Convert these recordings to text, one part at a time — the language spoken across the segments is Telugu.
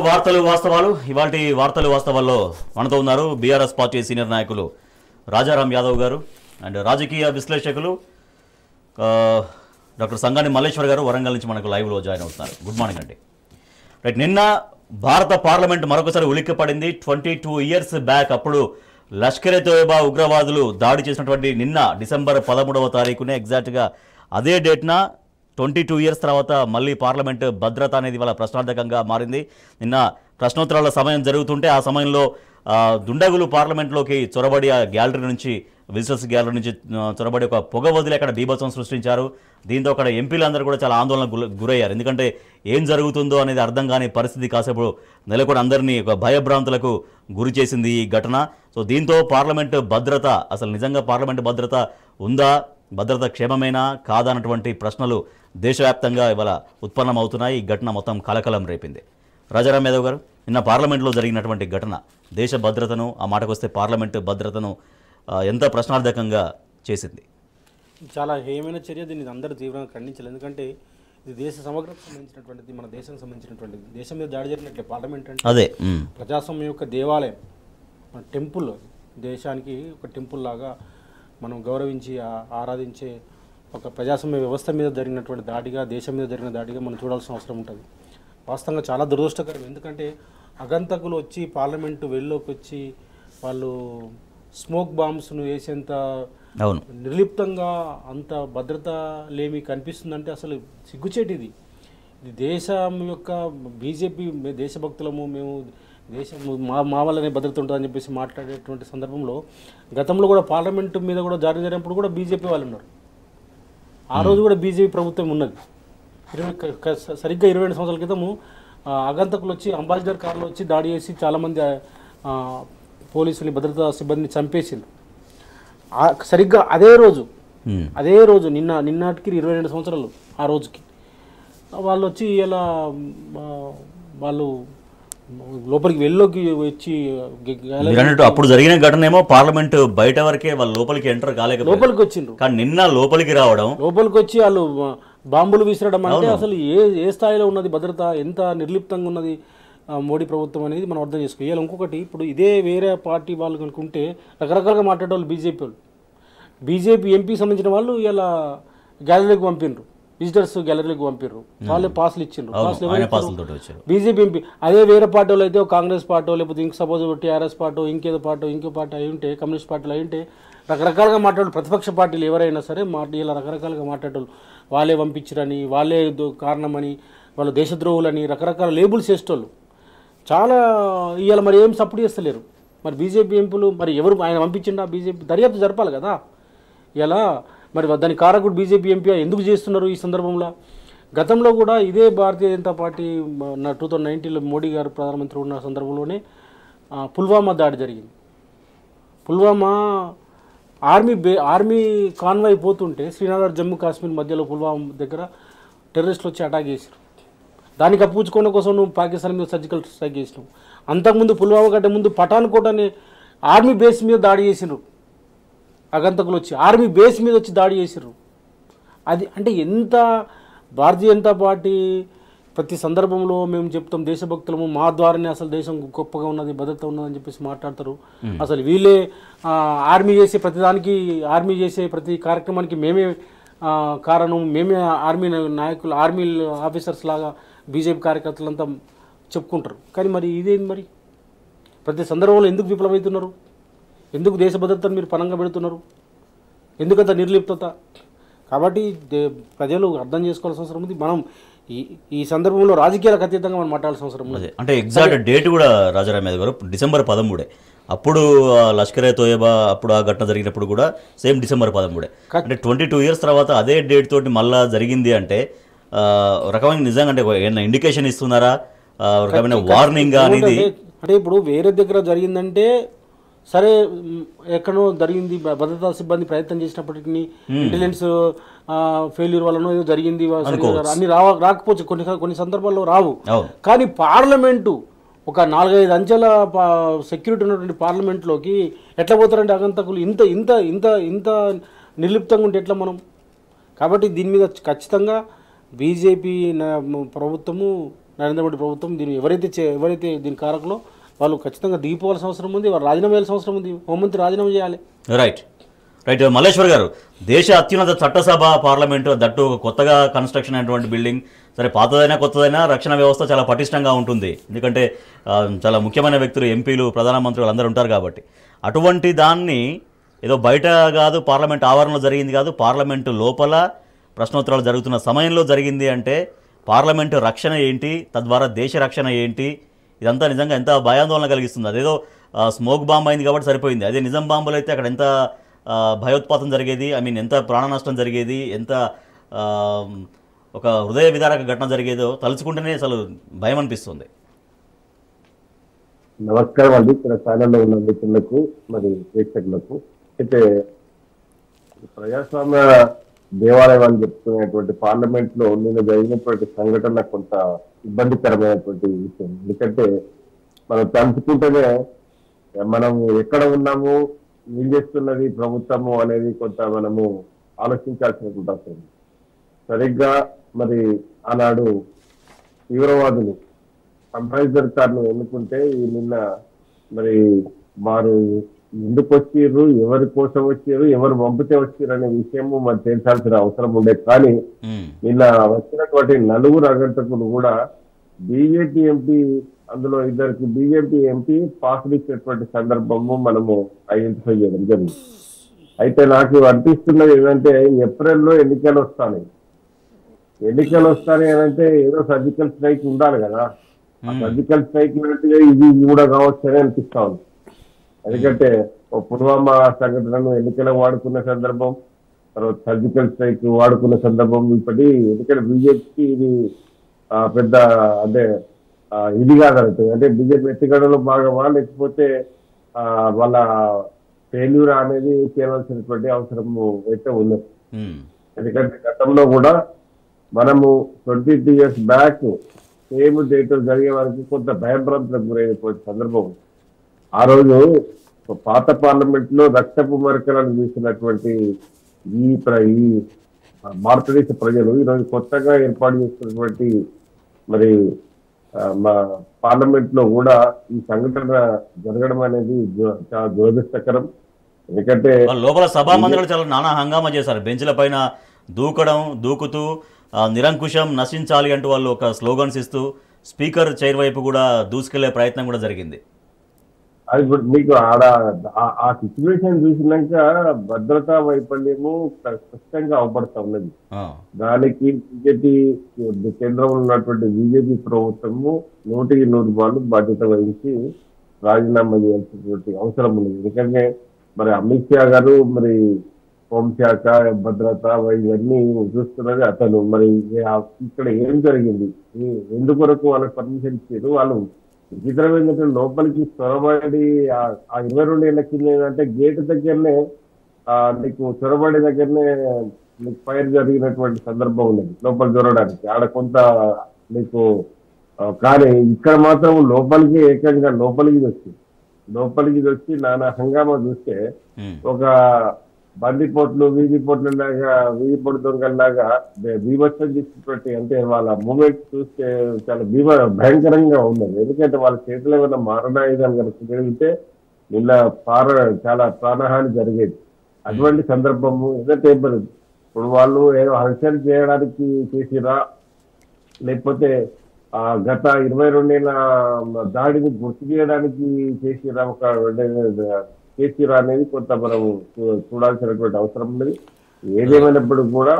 వార్తలు వాస్తవాలు ఇవాల్టి వార్తలు వాస్తవాల్లో మనతో ఉన్నారు బీఆర్ఎస్ పార్టీ సీనియర్ నాయకులు రాజారాం యాదవ్ గారు అండ్ రాజకీయ విశ్లేషకులు డాక్టర్ సంగాని మల్లేశ్వర్ గారు వరంగల్ నుంచి మనకు లైవ్లో జాయిన్ అవుతున్నారు. గుడ్ మార్నింగ్ అండి. రైట్, నిన్న భారత పార్లమెంట్ మరొకసారి ఉలిక్కిపడింది. 22 years బ్యాక్ అప్పుడు లష్కరే తోయబా ఉగ్రవాదులు దాడి చేసినటువంటి నిన్న డిసెంబర్ 13వ తారీఖునే ఎగ్జాక్ట్గా అదే డేట్న 22 years తర్వాత మళ్ళీ పార్లమెంట్ భద్రత అనేది వాళ్ళ ప్రశ్నార్థకంగా మారింది. నిన్న ప్రశ్నోత్తరాల సమయం జరుగుతుంటే ఆ సమయంలో దుండగులు పార్లమెంట్లోకి చొరబడి ఆ గ్యాలరీ నుంచి విజిటర్స్ గ్యాలరీ నుంచి చొరబడి ఒక పొగ వదిలి అక్కడ బీభత్సం సృష్టించారు. దీంతో అక్కడ ఎంపీలందరూ కూడా చాలా ఆందోళనకు గురయ్యారు. ఎందుకంటే ఏం జరుగుతుందో అనేది అర్థం కాని పరిస్థితి కాసేపు నెలకొని అందరినీ ఒక భయభ్రాంతులకు గురి చేసింది ఈ ఘటన. సో దీంతో పార్లమెంటు భద్రత, అసలు నిజంగా పార్లమెంటు భద్రత ఉందా, భద్రత క్షేమమేనా కాదా అన్నటువంటి ప్రశ్నలు దేశవ్యాప్తంగా ఇవాళ ఉత్పన్నమవుతున్నాయి. ఈ ఘటన మొత్తం కలకలం రేపింది. రాజారాం యాదవ్ గారు, నిన్న పార్లమెంట్లో జరిగినటువంటి ఘటన దేశ భద్రతను, ఆ మాటకొస్తే పార్లమెంటు భద్రతను ఎంత ప్రశ్నార్థకంగా చేసింది? చాలా హేయమైన చర్య. దీన్ని అందరూ తీవ్రంగా ఖండించాలి. ఎందుకంటే ఇది దేశ సమగ్రకు సంబంధించినటువంటిది, మన దేశం సంబంధించినటువంటిది. దేశం మీద దాడి జరిగినట్లే పార్లమెంట్ అంటే అదే ప్రజాస్వామ్యం యొక్క దేవాలయం, మన టెంపుల్, దేశానికి ఒక టెంపుల్ లాగా మనం గౌరవించి ఆరాధించే ఒక ప్రజాస్వామ్య వ్యవస్థ మీద జరిగినటువంటి దాడిగా, దేశం మీద జరిగిన దాడిగా మనం చూడాల్సిన అవసరం ఉంటుంది. వాస్తవంగా చాలా దురదృష్టకరం. ఎందుకంటే అగంతకులు వచ్చి పార్లమెంటు వెళ్ళలోకి వచ్చి వాళ్ళు స్మోక్ బాంబ్స్ను వేసేంత నిర్లిప్తంగా అంత భద్రత లేమి కనిపిస్తుందంటే అసలు సిగ్గుచేటిది. ఇది దేశం యొక్క బీజేపీ దేశభక్తులము, మేము దేశం మా వల్లనే భద్రత ఉంటుందని చెప్పేసి మాట్లాడేటువంటి సందర్భంలో గతంలో కూడా పార్లమెంటు మీద కూడా దాడి జరిగినప్పుడు కూడా బీజేపీ వాళ్ళు ఉన్నారు. ఆ రోజు కూడా బీజేపీ ప్రభుత్వం ఉన్నది. సరిగ్గా 22 సంవత్సరాల క్రితము అగంతకులు వచ్చి అంబాసిడర్ కార్లో వచ్చి దాడి చేసి చాలామంది పోలీసుని, భద్రతా సిబ్బందిని చంపేసింది. సరిగ్గా అదే రోజు నిన్నటికి 22 సంవత్సరాలు ఆ రోజుకి వాళ్ళు వచ్చి ఇలా వాళ్ళు లోపలికి వెళ్ళలోకి వచ్చి అప్పుడు జరిగిన ఘటన ఏమో పార్లమెంట్ బయట వరకే, వాళ్ళు లోపలికి ఎంటర్ కాలేక లోపలికి వచ్చిండ్రు. కానీ నిన్న లోపలికి రావడం, లోపలికి వచ్చి వాళ్ళు బాంబులు విసరడం అంటే అసలు ఏ స్థాయిలో ఉన్నది భద్రత, ఎంత నిర్లిప్తంగా ఉన్నది మోడీ ప్రభుత్వం అనేది మనం అర్థం చేసుకోవాలి. ఇవాళ ఇంకొకటి, ఇప్పుడు ఇదే వేరే పార్టీ వాళ్ళు కనుకుంటే రకరకాలుగా మాట్లాడే వాళ్ళు బీజేపీ ఎంపీ సంబంధించిన వాళ్ళు ఇలా గ్యాలరీకి పంపిండ్రు, విజిటర్స్ గ్యాలరీకి పంపిర్రు, వాళ్ళే పాసులు ఇచ్చిండ్రు. BJP MP. అదే వేరే పార్టీ వాళ్ళు అయితే కాంగ్రెస్ పార్టీ, లేకపోతే ఇంక సపోజ్ టీఆర్ఎస్ పార్టీ, ఇంకో పార్టీ అయి ఉంటే, కమ్యూనిస్ట్ పార్టీలు అయి ఉంటే రకరకాలుగా మాట్లాడు. ప్రతిపక్ష పార్టీలు ఎవరైనా సరే ఇలా రకరకాలుగా మాట్లాడేవాళ్ళు, వాళ్ళే పంపించరని, వాళ్ళే కారణమని, వాళ్ళు దేశద్రోహులని రకరకాల లేబుల్స్ వేసేటోళ్ళు చాలా. ఇవాళ మరి ఏం సపోర్ట్ చేస్తలేరు మరి బీజేపీ ఎంపీలు. మరి ఎవరు ఆయన పంపించిండా? బీజేపీ దర్యాప్తు జరపాలి కదా. ఇలా మరి దాని కారకుడు బీజేపీ ఎంపీ ఎందుకు చేస్తున్నారు ఈ సందర్భంలో? గతంలో కూడా ఇదే భారతీయ జనతా పార్టీ 2019లో మోడీ గారు ప్రధానమంత్రి ఉన్న సందర్భంలోనే పుల్వామా దాడి జరిగింది. పుల్వామా ఆర్మీ కాన్వాయ్ పోతుంటే శ్రీనగర్, జమ్మూ కాశ్మీర్ మధ్యలో పుల్వామా దగ్గర టెర్రరిస్టులు వచ్చి అటాక్ చేశారు. దానికి అప్పుకోవడం కోసం నువ్వు పాకిస్తాన్ మీద సర్జికల్ స్ట్రైక్ చేసినావు. అంతకుముందు పుల్వామా కంటే ముందు పఠాన్కోట్ అనే ఆర్మీ బేస్ మీద దాడి చేసినారు. అగంతకులు వచ్చి ఆర్మీ బేస్ మీద వచ్చి దాడి చేసినారు. అది అంటే ఎంత భారతీయ జనతా పార్టీ ప్రతి సందర్భంలో మేము చెప్తాం దేశభక్తులము, మా ద్వారానే అసలు దేశం గొప్పగా ఉన్నది, భద్రత ఉన్నదని చెప్పేసి మాట్లాడతారు. అసలు వీళ్ళే ఆర్మీ చేసే ప్రతిదానికి, ఆర్మీ చేసే ప్రతి కార్యక్రమానికి మేమే కారణం, మేమే ఆర్మీ నాయకులు, ఆర్మీ ఆఫీసర్స్ లాగా బీజేపీ కార్యకర్తలంతా చెప్పుకుంటారు. కానీ మరి ఇదేంటి? మరి ప్రతి సందర్భంలో ఎందుకు విఫలమవుతున్నారు? ఎందుకు దేశ భద్రతను మీరు పణంగా పెడుతున్నారు? ఎందుకంత నిర్లిప్తత? కాబట్టి ప్రజలు అర్థం చేసుకోవాల్సిన అవసరం ఉంది. మనం ఈ సందర్భంలో రాజకీయాలకు అతీతంగా మనం మాట్లాడాల్సిన అవసరం ఉంది. అంటే ఎగ్జాక్ట్ డేట్ కూడా రాజారాం యాదవ్ గారు డిసెంబర్ 13. అప్పుడు లష్కరే తోయబా అప్పుడు ఆ ఘటన జరిగినప్పుడు కూడా సేమ్ డిసెంబర్ 13. అంటే 22 years తర్వాత అదే డేట్ తోటి మళ్ళా జరిగింది అంటే రకమైన నిజంగా అంటే ఏమైనా ఇండికేషన్ ఇస్తున్నారా, రకమైన వార్నింగ్ అనేది? అంటే ఇప్పుడు వేరే దగ్గర జరిగిందంటే సరే, ఎక్కడో జరిగింది, భద్రతా సిబ్బంది ప్రయత్నం చేసినప్పటికీ ఇంటెలిజెన్స్ ఫెయిల్యూర్ వల్లనో ఏదో జరిగింది, అన్ని రాకపోవచ్చు, కొన్ని సందర్భాల్లో రావు. కానీ పార్లమెంటు ఒక 4-5 అంచెల సెక్యూరిటీ ఉన్నటువంటి పార్లమెంట్లోకి ఎట్లా పోతారంటే అగంతకులు? ఇంత ఇంత ఇంత ఇంత నిర్లిప్తంగా ఉంటే ఎట్లా మనం? కాబట్టి దీని మీద ఖచ్చితంగా బీజేపీ ప్రభుత్వము నరేంద్ర మోడీ ప్రభుత్వం దీన్ని ఎవరైతే దీని కారకులో వాళ్ళు ఖచ్చితంగా దిగిపోవాల్సిన అవసరం ఉంది, వాళ్ళు రాజీనామా చేయాల్సిన అవసరం ఉంది, హోంమంత్రి రాజీనామా చేయాలి. రైట్ రైట్ మల్లేశ్వర్ గారు, దేశ అత్యున్నత చట్టసభ పార్లమెంటు, దట్టు కొత్తగా కన్స్ట్రక్షన్ అయినటువంటి బిల్డింగ్, సరే పాతదైనా కొత్తదైనా రక్షణ వ్యవస్థ చాలా పటిష్టంగా ఉంటుంది, ఎందుకంటే చాలా ముఖ్యమైన వ్యక్తులు, ఎంపీలు, ప్రధానమంత్రులు అందరూ ఉంటారు కాబట్టి. అటువంటి దాన్ని ఏదో బయట కాదు, పార్లమెంట్ ఆవరణలో జరిగింది కాదు, పార్లమెంటు లోపల ప్రశ్నోత్తరాలు జరుగుతున్న సమయంలో జరిగింది అంటే పార్లమెంటు రక్షణ ఏంటి, తద్వారా దేశ రక్షణ ఏంటి, ఇదంతా నిజంగా ఎంత భయాందోళన కలిగిస్తుంది. అదేదో స్మోక్ బాంబ్ అయింది కాబట్టి సరిపోయింది, అదే నిజం బాంబులు అయితే అక్కడ ఎంత భయోత్పాతం జరిగేది, ఎంత ప్రాణ నష్టం జరిగేది, ఎంత ఒక హృదయ విదారక ఘటన జరిగేదో తలుచుకుంటేనే అసలు భయం అనిపిస్తుంది. నమస్కారం అండి, ఇక్కడ ఛానల్లో ఉన్న మిత్రులకు మరి ప్రేక్షకులకు. అయితే ప్రజాస్వామ్య దేవాలయం అని చెప్తున్నటువంటి పార్లమెంట్ లో నిన్న జరిగినటువంటి సంఘటన కొంత ఇబ్బందికరమైనటువంటి విషయం. ఎందుకంటే మనం తలుచుకుంటేనే మనం ఎక్కడ ఉన్నాము, ఏం చేస్తున్నది ప్రభుత్వము అనేది కొంత మనము ఆలోచించాల్సినటువంటి అవసరం. సరిగ్గా మరి ఆనాడు తీవ్రవాదులు అంబేద్కర్ ను ఎన్నుకుంటే నిన్న మరి వారు ఎందుకు వచ్చారు, ఎవరి కోసం వచ్చారు, ఎవరు పంపితే వచ్చారు అనే విషయము మరి తెలిసాల్సిన అవసరం ఉండేది. కానీ నిన్న వచ్చినటువంటి నలుగురు అగంతకులు కూడా బీజేపీ ఎంపీ, అందులో ఇద్దరికి బీజేపీ ఎంపీ పాసులు ఇచ్చేటువంటి సందర్భము మనము ఐడెంటిఫై చేయడం జరిగింది. అయితే నాకు అనిపిస్తున్నది ఏంటంటే ఏప్రిల్లో ఎన్నికలు వస్తాయి అంటే ఏదో సర్జికల్ స్ట్రైక్ ఉండాలి కదా. సర్జికల్ స్ట్రైక్ ఇది కూడా కావచ్చు అని అనిపిస్తా ఉంది. ఎందుకంటే పుల్వామా సంఘటనను ఎన్నికలకు వాడుకున్న సందర్భం, తర్వాత సర్జికల్ స్ట్రైక్ వాడుకున్న సందర్భం. ఇప్పటి ఎందుకంటే బీజేపీకి ఇది పెద్ద అంటే ఇది కాదంటే, అంటే బీజేపీ ఎత్తుగడలో భాగమా లేకపోతే వాళ్ళ ఫెయిల్యూర్ అనేది చేయవలసినటువంటి అవసరం అయితే ఉన్నది. ఎందుకంటే గతంలో కూడా మనము 22 years బ్యాక్ సేమ్ డేట్ జరిగే వారికి కొంత భయభ్రాంతులకు గురైనటువంటి సందర్భం. ఆ రోజు పాత పార్లమెంట్ లో రక్తపు మరకలను చూసినటువంటి ఈ భారతదేశ ప్రజలు ఈరోజు కొత్తగా ఏర్పాటు చేస్తున్నటువంటి మరి మా పార్లమెంట్ లో కూడా ఈ సంఘటన జరగడం అనేది చాలా దురదృష్టకరం. ఎందుకంటే లోపల సభా మందిరాలు చాలా నానా హంగామా చేశారు, బెంచ్ల పైన దూకుతూ నిరంకుశం నశించాలి అంటూ వాళ్ళు ఒక స్లోగన్స్ ఇస్తూ స్పీకర్ చైర్ వైపు కూడా దూసుకెళ్లే ప్రయత్నం కూడా జరిగింది. అది మీకు ఆ సిచ్యువేషన్ చూసినాక భద్రతా వైఫల్యము స్పష్టంగా అవపడతా ఉన్నది. దానికి బీజేపీ కేంద్రంలో ఉన్నటువంటి బీజేపీ ప్రభుత్వము 100% బాధ్యత వహించి రాజీనామా చేయాల్సినటువంటి అవసరం ఉన్నది. ఎందుకంటే మరి అమిత్ షా గారు మరి హోంశాఖ, భద్రత ఇవన్నీ చూస్తున్నది అతను. మరి ఇక్కడ ఏం జరిగింది, ఎందుకొరకు వాళ్ళకి పర్మిషన్ ఇచ్చారు, వాళ్ళు విచిత్రం ఏంటంటే లోపలికి చొరబడి ఆ 22 ఏళ్ల కింద ఏంటంటే గేట్ దగ్గరనే నీకు చొరబడి దగ్గరనే నీకు ఫైర్ జరిగినటువంటి సందర్భం ఉన్నది లోపల జొరడానికి ఆడ కొంత నీకు. కానీ ఇక్కడ మాత్రం లోపలికి ఏకంగా లోపలికి వచ్చి నానా హంగామా చూస్తే ఒక బందిపోట్లు, వీధి పొడి దొంగల్లాగా బీభత్సం చేసినటువంటి, అంటే వాళ్ళ మూమెంట్ చూస్తే చాలా భయంకరంగా ఉన్నది. ఎందుకంటే వాళ్ళ చేతిలో ఏమైనా మారణాయుధాలు కనుక జరిగితే నిన్న చాలా ప్రాణహాని జరిగేది. అటువంటి సందర్భము ఏదైతే ఇప్పుడు వాళ్ళు ఏదో హల్చల్ చేయడానికి చేసిరా, లేకపోతే గత 22 ఏళ్ల దాడిని గుర్తు చేయడానికి చేసిరా, చేసిరా అనేది కొంత మనం చూడాల్సినటువంటి అవసరం ఉన్నది. ఏదేమైనప్పుడు కూడా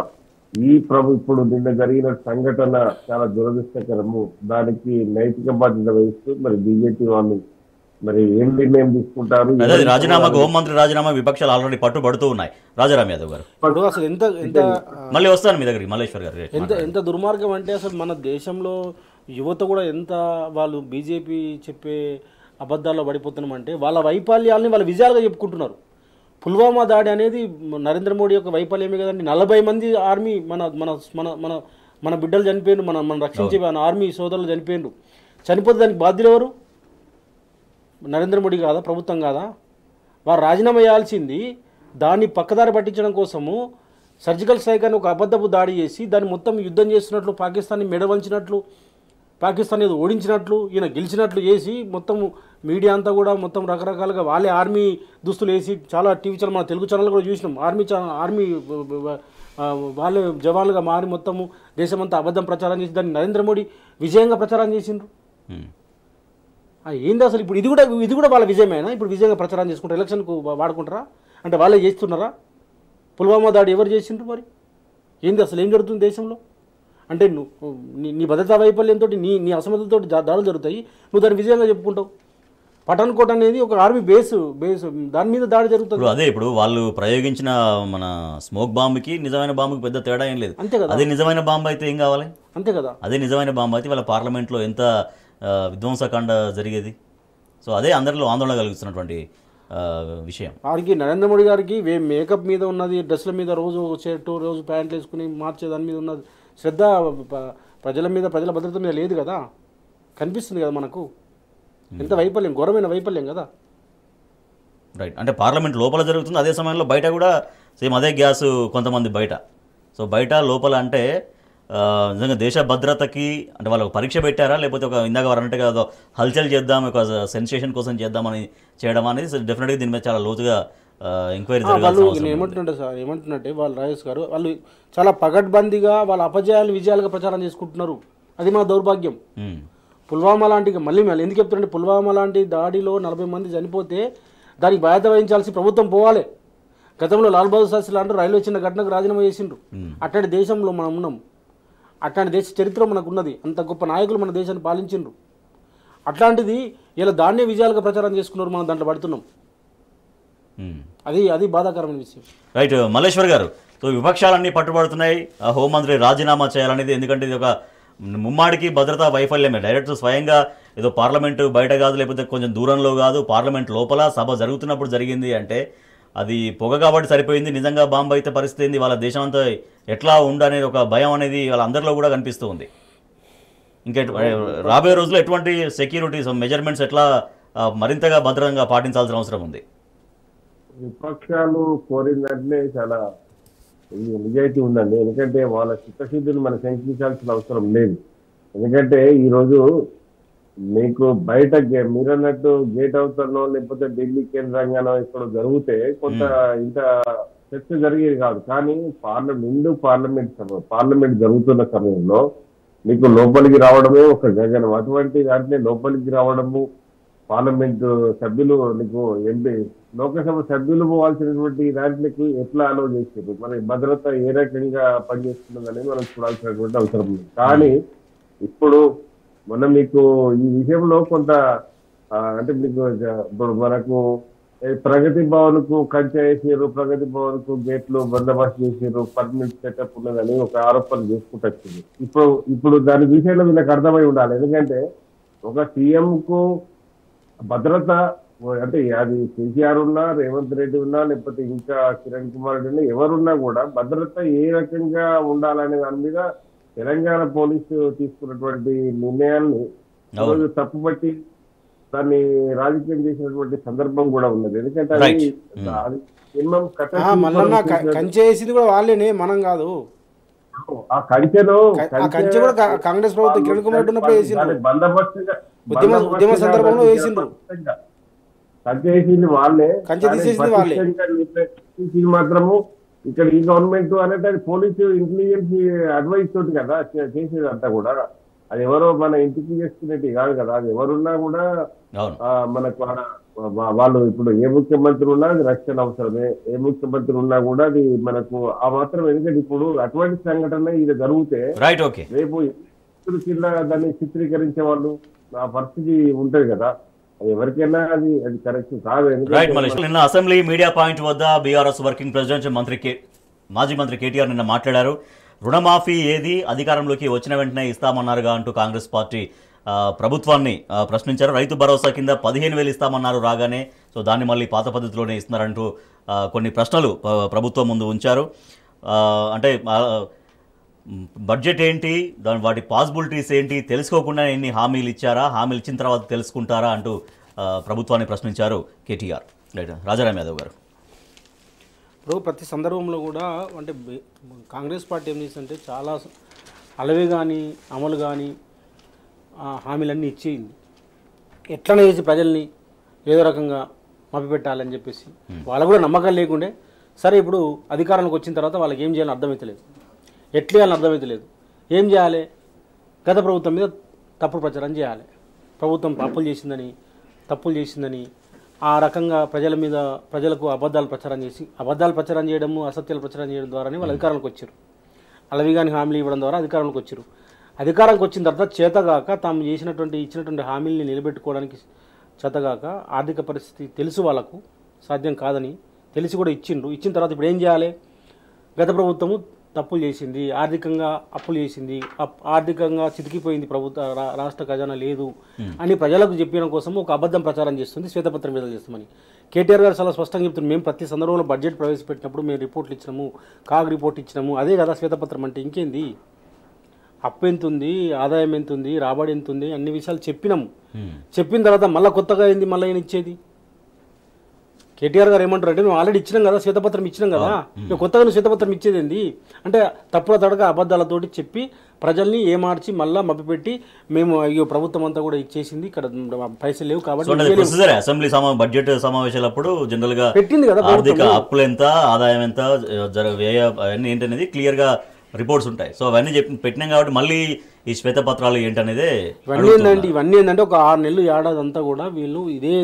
ఇప్పుడు నిన్న జరిగిన సంఘటన చాలా దురదృష్టకరము. దానికి నైతిక బాధ్యత వహిస్తూ మరి బీజేపీ వాళ్ళు మరి ఏం నిర్ణయం తీసుకుంటారు. రాజీనామాకు హోంమంత్రి రాజీనామా విపక్షాలు ఆల్రెడీ పట్టుబడుతూ ఉన్నాయి. రాజారాం యాదవ్ గారు అసలు మళ్ళీ వస్తాను మీ దగ్గరికి. మల్లేశ్వర్ గారు, ఎంత దుర్మార్గం అంటే అసలు మన దేశంలో యువత కూడా ఎంత వాళ్ళు బీజేపీ చెప్పే అబద్ధాల్లో పడిపోతున్నామంటే వాళ్ళ వైఫల్యాలని వాళ్ళ విజయాలుగా చెప్పుకుంటున్నారు. పుల్వామా దాడి అనేది నరేంద్ర మోడీ యొక్క వైఫల్యమే కదండి. 40 మంది ఆర్మీ మన మన మన మన మన బిడ్డలు చనిపోయిండు, మనం రక్షించే ఆర్మీ సోదరులు చనిపోయిండు. చనిపోతే దానికి బాధ్యులు ఎవరు? నరేంద్ర మోడీ కాదా, ప్రభుత్వం కాదా? వారు రాజీనామా చేయాల్సింది దాన్ని పక్కదారి పట్టించడం కోసము సర్జికల్ స్ట్రైక్ అని ఒక అబద్ధపు దాడి చేసి దాన్ని మొత్తం యుద్ధం చేస్తున్నట్లు, పాకిస్తాన్ని మెడవంచినట్లు పాకిస్తాన్ ఏదో ఓడించినట్లు ఈయన గెలిచినట్లు చేసి మొత్తం మీడియా అంతా కూడా మొత్తం రకరకాలుగా వాళ్ళే ఆర్మీ దుస్తులు వేసి చాలా టీవీ ఛానల్ మన తెలుగు ఛానల్ కూడా చూసినాం ఆర్మీ వాళ్ళే జవాన్లుగా మారి మొత్తము దేశమంతా అబద్ధం ప్రచారం చేసి దాన్ని నరేంద్ర మోడీ విజయంగా ప్రచారం చేసిండ్రు. ఏంది అసలు ఇప్పుడు ఇది కూడా వాళ్ళ విజయమేనా? ఇప్పుడు విజయంగా ప్రచారం చేసుకుంటారు, ఎలక్షన్కు వాడుకుంటారా? అంటే వాళ్ళే చేస్తున్నారా? పుల్వామా దాడి ఎవరు చేసిండ్రు? మరి ఏంది అసలు ఏం జరుగుతుంది దేశంలో? అంటే నీ భద్రతా వైఫల్యంతో నీ అసమర్థతో దాడులు జరుగుతాయి, నువ్వు దాన్ని విజయంగా చెప్పుకుంటావు. పఠాన్కోట్ అనేది ఒక ఆర్మీ బేస్ దాని మీద దాడి జరుగుతుంది. అదే ఇప్పుడు వాళ్ళు ప్రయోగించిన మన స్మోక్ బాంబుకి నిజమైన బాంబుకి పెద్ద తేడా ఏం లేదు. అంతే కదా. అదే నిజమైన బాంబు అయితే ఏం కావాలి? అంతే కదా. అదే నిజమైన బాంబు అయితే వాళ్ళ పార్లమెంట్లో ఎంత విధ్వంసకాండ జరిగేది. సో అదే అందరిలో ఆందోళన కలిగిస్తున్నటువంటి విషయం. వారికి నరేంద్ర మోడీ గారికి మేకప్ మీద ఉన్నది, డ్రెస్ల మీద రోజు షర్టు రోజు ప్యాంట్లు వేసుకుని మార్చే దాని మీద ఉన్నది శ్రద్ధ ప్రజల భద్రత మీద లేదు కదా. కనిపిస్తుంది కదా మనకు ఎంత వైఫల్యం, ఘోరమైన వైఫల్యం కదా. రైట్. అంటే పార్లమెంట్ లోపల జరుగుతుంది, అదే సమయంలో బయట కూడా సేమ్ అదే గ్యాస్ కొంతమంది బయట. సో బయట లోపల అంటే నిజంగా దేశ భద్రతకి అంటే వాళ్ళు పరీక్ష పెట్టారా, లేకపోతే ఒక ఇందాక వారు అన్నట్టుగా హల్చల్ చేద్దాం, ఒక సెన్సేషన్ కోసం చేద్దామని చేయడం అనేది డెఫినెట్గా దీని మీద చాలా లోతుగా ఎంక్వైరీ వాళ్ళు ఏమంటున్నట్టే వాళ్ళు రాజేష్ గారు వాళ్ళు చాలా పగడ్బందీగా వాళ్ళ అపజయాలు విజయాలుగా ప్రచారం చేసుకుంటున్నారు. అది మా దౌర్భాగ్యం. పుల్వామా లాంటి మళ్ళీ ఎందుకు చెప్తున్నారంటే పుల్వామా లాంటి దాడిలో 40 మంది చనిపోతే దానికి బాధ్యత వహించాల్సి ప్రభుత్వం పోవాలి. గతంలో లాల్ బహదూర్ శాస్త్రి లాంటి రైలు వచ్చిన ఘటనకు రాజీనామా చేసిండ్రు. అట్లాంటి దేశంలో మనం ఉన్నాం, అట్లాంటి దేశ చరిత్ర మనకు ఉన్నది, అంత గొప్ప నాయకులు మన దేశాన్ని పాలించిండ్రు. అట్లాంటిది ఇలా దాన్నే విజయాలుగా ప్రచారం చేసుకున్నారు, మనం దాంట్లో పడుతున్నాం. అది బాధాకరమైన విషయం. రైట్. మల్లేశ్వర్ గారు, సో విపక్షాలన్నీ పట్టుబడుతున్నాయి హోంమంత్రి రాజీనామా చేయాలనేది. ఎందుకంటే ఇది ఒక ముమ్మాడికి భద్రతా వైఫల్యమే. డైరెక్ట్ స్వయంగా ఏదో పార్లమెంటు బయట కాదు, లేకపోతే కొంచెం దూరంలో కాదు, పార్లమెంట్ లోపల సభ జరుగుతున్నప్పుడు జరిగింది అంటే అది పొగ కాబట్టి సరిపోయింది. నిజంగా బాంబు అయితే పరిస్థితి ఏంది, వాళ్ళ దేశం అంతా ఎట్లా ఉండనేది ఒక భయం అనేది వాళ్ళందరిలో కూడా కనిపిస్తూ ఉంది. ఇంకా రాబోయే రోజుల్లో ఎటువంటి సెక్యూరిటీ మెజర్మెంట్స్ ఎట్లా మరింతగా భద్రంగా పాటించాల్సిన అవసరం ఉంది? విపక్షాలు కోరినట్లే చాలా నిజాయితీ ఉందండి. ఎందుకంటే వాళ్ళ చిత్తశుద్ధిని మనం శంకించాల్సిన అవసరం లేదు. ఎందుకంటే ఈరోజు మీకు బయట మీరన్నట్టు గేట్ అవుతానో లేకపోతే ఢిల్లీ కేంద్రంగానో ఇక్కడ జరిగితే కొంత ఇంత చర్చ జరిగేది కాదు. కానీ పార్లమెంట్ జరుగుతున్న సమయంలో మీకు లోపలికి రావడమే ఒక గగనం. అటువంటి దాంట్లో లోపలికి రావడము, పార్లమెంటు సభ్యులు నీకు ఎంపీ లోకసభ సభ్యులు పోవాల్సినటువంటి దాంట్లోకి ఎట్లా అలో చేసారు, మరి భద్రత ఏ రకంగా పనిచేస్తుంది అనేది మనం చూడాల్సినటువంటి అవసరం ఉంది. కానీ ఇప్పుడు మీకు ఈ విషయంలో కొంత అంటే మీకు ఇప్పుడు మనకు ప్రగతి భవన్ కు కంచె వేసారు, ప్రగతి భవన్ కు గేట్లు బందోబస్తు చేసారు, పర్మిట్ సెటప్ ఉన్నదని ఒక ఆరోపణ చేసుకుంటూ వచ్చింది. ఇప్పుడు దాని విషయంలో వీళ్ళకి అర్థమై ఉండాలి. ఎందుకంటే ఒక సీఎం కు భద్రత అంటే అది కేసీఆర్ ఉన్నా, రేవంత్ రెడ్డి ఉన్నా, లేకపోతే ఇంకా కిరణ్ కుమార్ రెడ్డి ఉన్నా, ఎవరున్నా కూడా భద్రత ఏ రకంగా ఉండాలనే దాని మీద తెలంగాణ పోలీసు తీసుకున్నటువంటి నిర్ణయాన్ని ఈరోజు తప్పుపట్టి దాన్ని రాజకీయం చేసినటువంటి సందర్భం కూడా ఉన్నది. ఎందుకంటే అది కంచేసింది కూడా వాళ్ళేనే, మనం కాదు. ఆ కంచెను కూడా కాంగ్రెస్ ప్రభుత్వం కిరణ్ కుమార్ రెడ్డి ఉన్నప్పుడు వేసిండ్రు, బందోబస్తుగా ఉద్యమ సందర్భంలో వేసిండ్రు. కంచె వేసింది వాళ్ళే, కంచె తీసేసింది వాళ్ళే. మాత్రము ఇక్కడ ఈ గవర్నమెంట్ అనేది అది పోలీసు ఇంటెలిజెన్స్ అడ్వైస్ తోటి కదా చేసేదంతా కూడా. అది ఎవరో మన ఇంటికి చేసుకునేది కాదు కదా. అది ఎవరున్నా కూడా మనకు వాళ్ళు ఇప్పుడు ఏ ముఖ్యమంత్రి ఉన్నా అది రక్షణ అవసరమే, ఏ ముఖ్యమంత్రి ఉన్నా కూడా అది మనకు ఆ మాత్రం. ఎందుకంటే ఇప్పుడు అటువంటి సంఘటన ఇది జరిగితే రేపు కింద దాన్ని చిత్రీకరించే వాళ్ళు ఆ పరిస్థితి ఉంటది కదా. అది ఎవరికైనా అది కరెక్ట్ కాదు. నిన్న అసెంబ్లీ మీడియా పాయింట్ వద్ద బీఆర్ఎస్ వర్కింగ్ ప్రెసిడెంట్ మాజీ మంత్రి కేటీఆర్ నిన్న మాట్లాడారు. రుణమాఫీ ఏది, అధికారంలోకి వచ్చిన వెంటనే ఇస్తామన్నారుగా అంటూ కాంగ్రెస్ పార్టీ ప్రభుత్వాన్ని ప్రశ్నించారు. రైతు భరోసా కింద 15,000 ఇస్తామన్నారు రాగానే, సో దాన్ని మళ్ళీ పాత పద్ధతిలోనే ఇస్తున్నారంటూ కొన్ని ప్రశ్నలు ప్రభుత్వం ముందు ఉంచారు. అంటే బడ్జెట్ ఏంటి, వాటి పాసిబిలిటీస్ ఏంటి తెలుసుకోకుండా ఎన్ని హామీలు ఇచ్చారా, హామీలు ఇచ్చిన తర్వాత తెలుసుకుంటారా అంటూ ప్రభుత్వాన్ని ప్రశ్నించారు కేటీఆర్. రాజారాం యాదవ్ గారు, ఇప్పుడు ప్రతి సందర్భంలో కూడా అంటే కాంగ్రెస్ పార్టీ ఏం చేస్తుందంటే చాలా అలవే కానీ అమలు కానీ హామీలన్నీ ఇచ్చింది. ఎట్లనే చేసి ప్రజల్ని ఏదో రకంగా మభ్యపెట్టాలని చెప్పేసి వాళ్ళకు కూడా నమ్మకం లేకుండే. సరే ఇప్పుడు అధికారంలోకి వచ్చిన తర్వాత వాళ్ళకి ఏం చేయాలని అర్థమవుతలేదు, ఎట్లా చేయాలని అర్థమవుతలేదు. ఏం చేయాలి? గత ప్రభుత్వం మీద తప్పుడు ప్రచారం చేయాలి. ప్రభుత్వం తప్పులు చేసిందని ఆ రకంగా ప్రజల మీద ప్రజలకు అబద్ధాలు ప్రచారం చేయడము, అసత్యాలు ప్రచారం చేయడం ద్వారానే వాళ్ళు అధికారంలోకి వచ్చారు. అలవిగాని హామీలు ఇవ్వడం ద్వారా అధికారంలోకి వచ్చారు. అధికారంకి వచ్చిన తర్వాత చేతగాక తాము ఇచ్చినటువంటి హామీల్ని నిలబెట్టుకోవడానికి చేతగాక ఆర్థిక పరిస్థితి తెలుసు వాళ్ళకు సాధ్యం కాదని తెలిసి కూడా ఇచ్చిన తర్వాత ఇప్పుడు ఏం చేయాలి? గత ప్రభుత్వము తప్పులు చేసింది, ఆర్థికంగా అప్పులు చేసింది, ఆర్థికంగా చితికిపోయింది, రాష్ట్ర ఖజానా లేదు అని ప్రజలకు చెప్పడం కోసం ఒక అబద్ధం ప్రచారం చేస్తుంది, శ్వేతపత్రం విడుదల చేస్తామని. కేటీఆర్ గారు చాలా స్పష్టంగా చెప్తున్నారు. మేము ప్రతి సందర్భంలో బడ్జెట్ ప్రవేశపెట్టినప్పుడు మేము రిపోర్ట్లు ఇచ్చినాము, రిపోర్ట్ ఇచ్చినాము. అదే కదా శ్వేతపత్రం అంటే. ఇంకేంది? అప్పు ఎంత ఉంది, ఆదాయం ఎంత ఉంది, రాబడి ఎంత ఉంది, అన్ని విషయాలు చెప్పినాము. చెప్పిన తర్వాత మళ్ళీ కొత్తగా ఏంది మళ్ళీ ఆయన ఇచ్చేది? కేటీఆర్ గారు ఏమంటారు అంటే మేము ఆల్రెడీ ఇచ్చినాం కదా, శ్వేతపత్రం ఇచ్చినాం కదా, మేము కొత్తగా శ్వేతపత్రం ఇచ్చేది ఏంది అంటే తప్పుల తడక అబద్ధాలతోటి చెప్పి ప్రజల్ని ఏమార్చి మళ్ళీ మభ్యపెట్టి మేము అయ్యో ప్రభుత్వం అంతా కూడా ఇచ్చేసింది, ఇక్కడ పైసలు లేవు కాబట్టి అసెంబ్లీ బడ్జెట్ సమావేశాలప్పుడు జనరల్ గా పెట్టింది కదా ఆర్థిక అప్పులు ఎంత, ఆదాయం ఎంత, వ్యయ అవన్నీ ఏంటనేది క్లియర్ గా రిపోర్ట్స్ ఉంటాయి. సో అవన్నీ పెట్టినాం కాబట్టి మళ్ళీ ఈ శ్వేతపత్రాలు ఏంటనేది ఇవన్నీ ఏంటంటే ఒక 6 నెలలు ఏడాది అంతా కూడా వీళ్ళు ఇదే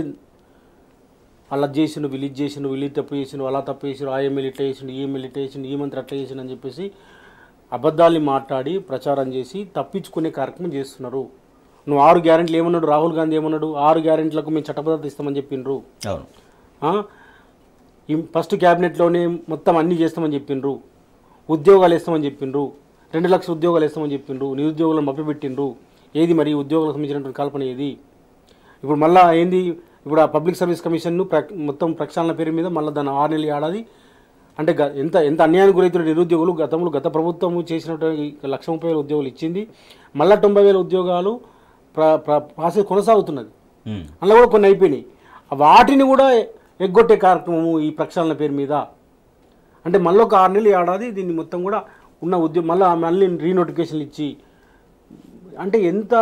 అలా చేసిండు, వీళ్ళు తప్పు చేసిండు, అలా తప్పు చేసిండు, ఆ ఎమ్మెల్యే ఇట్లా చేసిండు, ఈ ఎమ్మెల్యే ఇట్లా చేసిండు, ఈ మంత్రి అట్లా చేసిండు అని చెప్పేసి అబద్ధాన్ని మాట్లాడి ప్రచారం చేసి తప్పించుకునే కార్యక్రమం చేస్తున్నారు. నువ్వు 6 గ్యారెంటీలు ఏమన్నాడు రాహుల్ గాంధీ? ఏమన్నాడు? 6 గ్యారెంటీలకు మేము చట్టబద్ధత ఇస్తామని చెప్పిండ్రు. ఫస్ట్ క్యాబినెట్లోనే మొత్తం అన్నీ చేస్తామని చెప్పిండ్రు. ఉద్యోగాలు ఇస్తామని చెప్పిండ్రు, 2 లక్షల ఉద్యోగాలు ఇస్తామని చెప్పిండ్రు, నిరుద్యోగులను మభ్యపెట్టిండ్రు. ఏది మరి ఉద్యోగులకు సంబంధించినటువంటి కల్పన ఏది? ఇప్పుడు మళ్ళీ ఏంది? ఇప్పుడు ఆ పబ్లిక్ సర్వీస్ కమిషన్ను మొత్తం ప్రక్షాళన పేరు మీద మళ్ళీ దాన్ని 6 నెలలు ఏడాది అంటే ఎంత అన్యాయానికి గురైతున్న నిరుద్యోగులు గత ప్రభుత్వం చేసినటువంటి 1,30,000 ఉద్యోగులు ఇచ్చింది, మళ్ళీ 90,000 ఉద్యోగాలు ప్రాసెస్ కొనసాగుతున్నది. అందులో కూడా కొన్ని అయిపోయినాయి. వాటిని కూడా ఎగ్గొట్టే కార్యక్రమము ఈ ప్రక్షాళన పేరు మీద. అంటే మళ్ళీ ఒక 6 నెలలు ఏడాది దీన్ని మొత్తం కూడా ఉన్న మళ్ళీ రీనోటిఫికేషన్లు ఇచ్చి అంటే ఎంత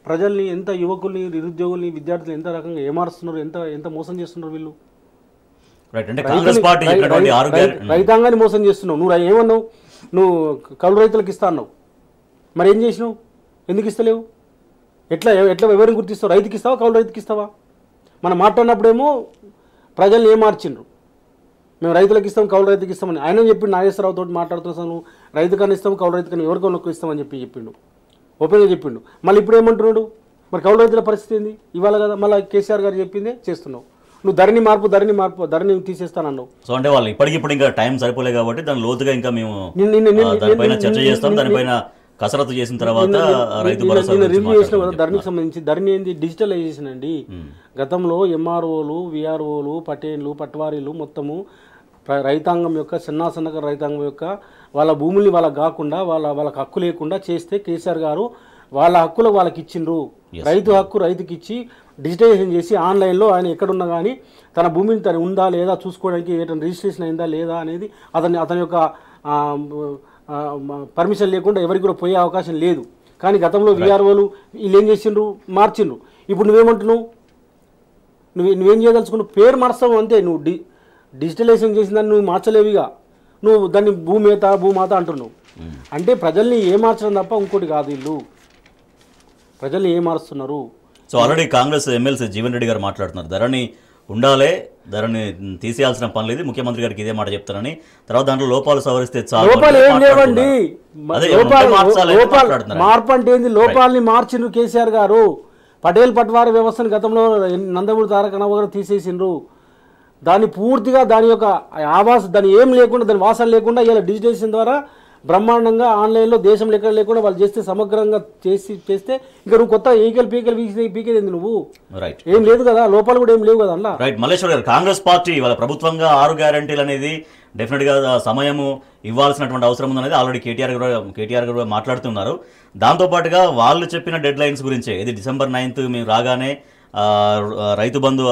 ప్రజల్ని, ఎంత యువకుల్ని, నిరుద్యోగుల్ని, విద్యార్థులు ఎంత రకంగా ఏమారుస్తున్నారు, ఎంత మోసం చేస్తున్నారు వీళ్ళు. రైతాంగాన్ని మోసం చేస్తున్నావు. నువ్వు ఏమన్నావు? నువ్వు కౌలు రైతులకు ఇస్తా అన్నావు, మరి ఏం చేసినావు? ఎందుకు ఇస్తలేవు? ఎట్లా ఎవరిని గుర్తిస్తావు? రైతుకి ఇస్తావా, కౌలు రైతుకి ఇస్తావా? మనం మాట్లాడినప్పుడేమో ప్రజల్ని ఏమార్చిండ్రు. మేము రైతులకు ఇస్తాం, కౌలు రైతుకి ఇస్తామని ఆయన చెప్పిండు. నాగేశ్వరరావు తోటి మాట్లాడుతున్నాను, రైతు కన్నా ఇస్తాం, కౌలు రైతు కన్నా ఎవరికో ఇస్తామని చెప్పిండు, ఓపెన్గా చెప్పిండు. మళ్ళీ ఇప్పుడు ఏమంటున్నాడు? మరి కౌలు రైతుల పరిస్థితి ఏంది? ఇవాళ కదా మళ్ళీ కేసీఆర్ గారు చెప్పిందే చేస్తున్నావు. నువ్వు ధరణి తీసేస్తానన్నావు. సో అంటే వాళ్ళు ఇప్పటికిప్పుడు ఇంకా టైం సరిపోలే కాబట్టి దాని లోతుగా ఇంకా మేము దానిపైన చర్చ చేస్తాం, దానిపైన కసరత్తు చేసిన తర్వాత రివ్యూ చేసిన కదా ధరణికి సంబంధించి. ధరణి ఏంది? డిజిటలైజేషన్ అండి. గతంలో ఎంఆర్ఓలు, విఆర్ఓలు, పటేన్లు, పట్వారీలు మొత్తము రైతాంగం యొక్క సన్నకారు రైతాంగం యొక్క వాళ్ళ భూముల్ని వాళ్ళకి కాకుండా వాళ్ళకి హక్కు లేకుండా చేస్తే కేసీఆర్ గారు వాళ్ళ హక్కులు వాళ్ళకి ఇచ్చిండ్రు. రైతు హక్కు రైతుకి ఇచ్చి డిజిటలైజేషన్ చేసి ఆన్లైన్లో ఆయన ఎక్కడున్నా కానీ తన భూమిని తను ఉందా లేదా చూసుకోవడానికి రిజిస్ట్రేషన్ అయిందా లేదా అనేది అతని యొక్క పర్మిషన్ లేకుండా ఎవరికి కూడా పోయే అవకాశం లేదు. కానీ గతంలో విఆర్ఓలు వీళ్ళు ఏం చేసిండ్రు? మార్చిండ్రు. ఇప్పుడు నువ్వేమంటున్నావు? నువ్వేం చేయదలుచుకున్నావు? పేరు మార్చావు అంతే. నువ్వు డిజిటలైజేషన్ చేసిన దాన్ని నువ్వు మార్చలేవిగా. నువ్వు దాన్ని భూమాత అంటున్నావు. అంటే ప్రజల్ని ఏ మార్చడం తప్ప ఇంకోటి కాదు. వీళ్ళు ప్రజల్ని ఏ మారుస్తున్నారు? So already Congress MLC Jeevan Reddy గారు మాట్లాడుతున్నారు, ధరణి ఉండాలి, ధరణి తీసేయాల్సిన పని లేదు, ముఖ్యమంత్రి గారికి ఇదే మాట చెప్తారని. తర్వాత దాంట్లో లోపాలు సవరిస్తే లోపాలు ఏం లేవండి. మార్పు అంటే ఏంది? లోపాలని మార్చిండ్రు కేసీఆర్ గారు. పటేల్ పట్వారీ వ్యవస్థను గతంలో నందమూరి తారక రామారావు గారు తీసేసిండ్రు. దాన్ని పూర్తిగా దాని యొక్క దాని ఏం లేకుండా, దాని వాసన లేకుండా ఇలా డిజిటలైజేషన్ ద్వారా బ్రహ్మాండంగా ఆన్లైన్లో దేశంలో ఎక్కడ లేకుండా వాళ్ళు చేస్తే సమగ్రంగా చేస్తే ఇంకా నువ్వు కొత్త పీకేది నువ్వు ఏం లేదు కదా, లోపాలు కూడా ఏం లేవు కదా అలా. రైట్. మల్లేశ్వర్ గారు, కాంగ్రెస్ పార్టీ వాళ్ళ ప్రభుత్వంగా 6 గ్యారెంటీలు అనేది డెఫినెట్గా సమయము ఇవ్వాల్సినటువంటి అవసరం ఉందనేది ఆల్రెడీ కేటీఆర్ గారు మాట్లాడుతున్నారు. దాంతోపాటుగా వాళ్ళు చెప్పిన డెడ్ లైన్స్ గురించే, ఇది December 9th మేము రాగానే రైతు బంధు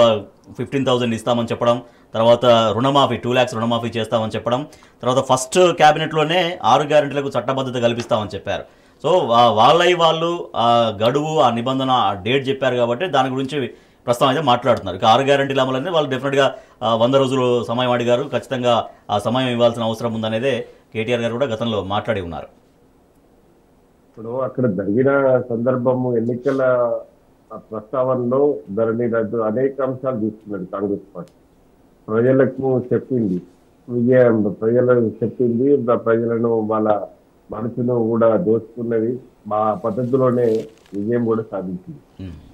15,000 ఇస్తామని చెప్పడం, తర్వాత రుణమాఫీ 2 lakhs రుణమాఫీ చేస్తామని చెప్పడం, తర్వాత ఫస్ట్ క్యాబినెట్లోనే 6 గ్యారెంటీలకు చట్టబద్ధత కల్పిస్తామని చెప్పారు. సో వాళ్ళు ఆ గడువు, ఆ నిబంధన, ఆ డేట్ చెప్పారు కాబట్టి దాని గురించి ప్రస్తుతం అయితే మాట్లాడుతున్నారు. ఇక 6 గ్యారెంటీల అమలు అనేది వాళ్ళు డెఫినెట్గా 100 రోజులు సమయం అడిగారు. ఖచ్చితంగా ఆ సమయం ఇవ్వాల్సిన అవసరం ఉందనేదే కేటీఆర్ గారు కూడా గతంలో మాట్లాడి ఉన్నారు. ఇప్పుడు అక్కడ జరిగిన సందర్భము ఎన్నికల ప్రస్తావనలో ధరణి రద్దు అనేక అంశాలు తీసుకున్నది కాంగ్రెస్ పార్టీ. ప్రజలకు చెప్పింది, ప్రజలకు చెప్పింది, ప్రజలను వాళ్ళ మనసును కూడా దోచుకున్నది. మా పద్ధతిలోనే విజయం కూడా సాధించింది.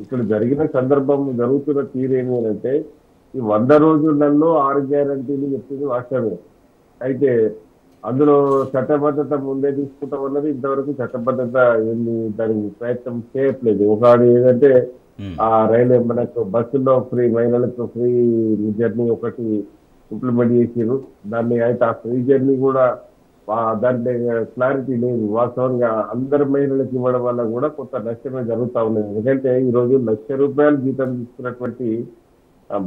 ఇక్కడ జరిగిన సందర్భం జరుగుతున్న తీరేమి అంటే ఈ 100 రోజులలో 6 గ్యారంటీలు చెప్పింది వాస్తవమే. అయితే అందులో చట్టబద్ధత ముందే తీసుకుంటామన్నది ఇంతవరకు చట్టబద్ధత దానికి ప్రయత్నం చేయట్లేదు. ఒకటి ఏదంటే ఆ రైల్వే మనకు బస్సుల్లో ఫ్రీ, మహిళలకు ఫ్రీ జర్నీ ఒకటి ఇంప్లిమెంట్ చేసారు. దాన్ని అయితే ఆ ఫ్రీ జర్నీ కూడా దాంట్లో క్లారిటీ లేదు. వాస్తవంగా అందరి మహిళలకు ఇవ్వడం వల్ల కూడా కొంత నష్టమే జరుగుతూ ఉన్నది. ఎందుకంటే ఈ రోజు ₹1,00,000 జీతం తీసుకున్నటువంటి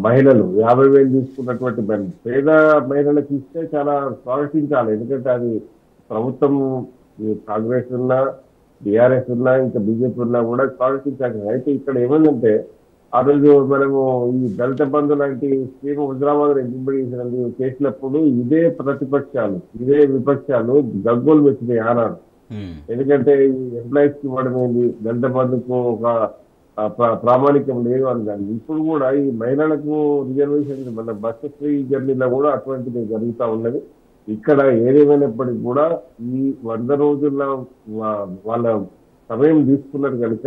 మహిళలు 50,000 తీసుకున్నటువంటి పేద మహిళలకు ఇస్తే చాలా స్వాగతించాలి. ఎందుకంటే అది ప్రభుత్వం కాంగ్రెస్ ఉన్నా, బీఆర్ఎస్ ఉన్నా, ఇంకా బీజేపీ ఉన్నా కూడా స్వాగతించాలి. అయితే ఇక్కడ ఏమైందంటే ఆ రోజు మనము ఈ దళిత బంధు లాంటి స్కీమ్ హుజరాబాద్ ఇంప్లిమెంట్ చేసినప్పుడు ఇదే ప్రతిపక్షాలు, ఇదే విపక్షాలు గగ్గోలు పెట్టినాయి ఆనాడు. ఎందుకంటే ఈ ఎంప్లాయీస్ కి ఇవ్వడం ఏంది, దళిత బంధుకు ఒక ప్రామాణికం లేదు అని దాన్ని. ఇప్పుడు కూడా ఈ మహిళలకు రిజర్వేషన్, మన బస్సు ఫ్రీ జర్నీలో కూడా అటువంటిది జరుగుతూ ఉన్నది. ఇక్కడ ఏదేమైనప్పటికీ కూడా ఈ 100 రోజుల వాళ్ళ సమయం తీసుకున్నది కనుక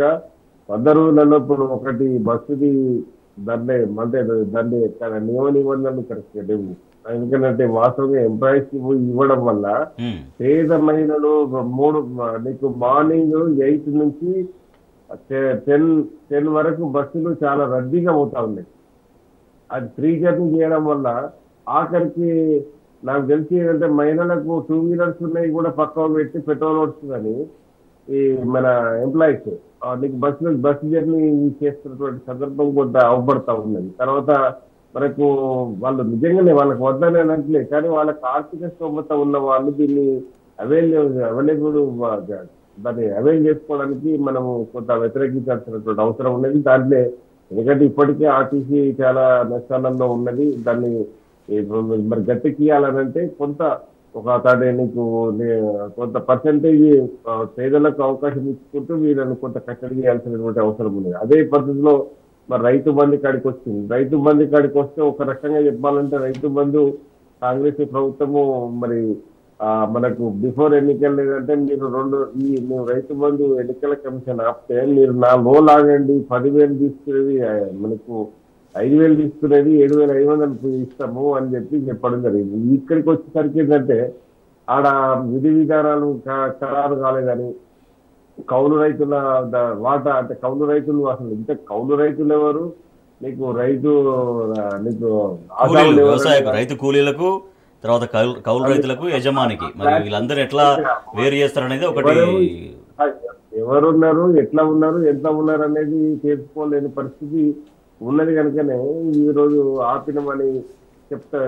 100 రోజులలో ఇప్పుడు ఒకటి బస్సుది దాన్ని నియమ నిబంధనలు కరెక్ట్ లేవు. ఎందుకంటే వాస్తవంగా ఎంప్లాయీస్ ఇవ్వడం వల్ల పేద మహిళలు నీకు మార్నింగ్ 8 నుంచి 10 వరకు బస్సులు చాలా రద్దీగా అవుతా ఉన్నాయి. అది ఫ్రీ జర్నీ చేయడం వల్ల ఆఖరికి నాకు తెలిసి ఏంటంటే మహిళలకు 2 వీలర్స్ ఉన్నాయి కూడా పక్కన పెట్టి పెట్రోల్ వస్తుందని ఈ మన ఎంప్లాయీస్ నీకు బస్సు జర్నీ చేస్తున్నటువంటి సందర్భం కొంత అవపడతా ఉన్నది. తర్వాత మనకు వాళ్ళు నిజంగానే వాళ్ళకి వద్దని అనట్లే, కానీ వాళ్ళకి ఆర్థిక స్తోమత ఉన్న వాళ్ళు దీన్ని అవైలబుల్ దాన్ని అవైల్ చేసుకోవడానికి మనము కొంత వ్యతిరేకించాల్సినటువంటి అవసరం ఉన్నది. దాంట్లో ఎందుకంటే ఇప్పటికే ఆర్టీసీ చాలా నష్టాలలో ఉన్నది. దాన్ని మరి గట్టెక్కియాలనంటే కొంత నీకు కొంత పర్సెంటేజ్ పేదలకు అవకాశం ఇచ్చుకుంటూ వీళ్ళని కొంత కట్టడి చేయాల్సినటువంటి అవసరం ఉంది. అదే పద్ధతిలో మరి రైతు బంధు కాడికి వచ్చింది. రైతు బంధు కాడికి వస్తే ఒక రకంగా చెప్పాలంటే రైతు బంధు కాంగ్రెస్ ప్రభుత్వము మరి మనకు బిఫోర్ ఎన్నికలు లేదంటే మీరు రైతు బంధు ఎన్నికల కమిషన్ ఆపితే మీరు 4 రోజులు ఆగండి, 10,000 తీసుకునేది మనకు 5,000 తీసుకునేది 7,500 ఇస్తాము అని చెప్పడం జరిగింది. ఇక్కడికి వచ్చేసరికి ఏంటంటే ఆడ విధి విధానాలు ఖరారు కాలేదని కౌలు రైతుల వాటా అంటే కౌలు రైతులు అసలు ఇంత కౌలు రైతులు ఎవరు, నీకు రైతు కూలీలకు, తర్వాత కౌలు రైతులకు, యజమానికి, మరి వీళ్ళందరూ ఎట్లా వేరు చేస్తారనేది ఒకటి. ఎవరున్నారు, ఎట్లా ఉన్నారు, ఎంత ఉన్నారు అనేది తెలుసుకోలేని పరిస్థితి ఉన్నది కనుకనే ఈ రోజు ఆపినమని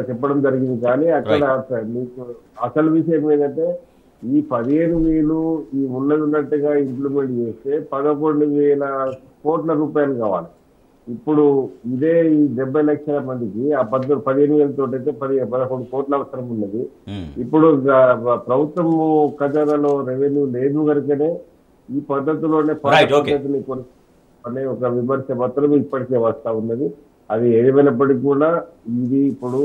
చెప్పడం జరిగింది. కానీ అక్కడ మీకు అసలు విషయం ఏంటంటే ఈ 15,000 ఈ ఉన్నట్టుగా ఇంప్లిమెంట్ చేస్తే 11,000 కోట్ల రూపాయలు కావాలి. ఇప్పుడు ఇదే ఈ 70 లక్షల మందికి ఆ 15,000 తోటి అయితే 11 కోట్ల అవసరం ఉన్నది. ఇప్పుడు ప్రభుత్వం ఖజానాలో రెవెన్యూ లేదు కనుకనే ఈ పద్ధతిలోనే పద్ధతిని అనే ఒక విమర్శ మాత్రం ఇప్పటికే వస్తా ఉన్నది. అది ఏమైనప్పటికీ కూడా ఇది ఇప్పుడు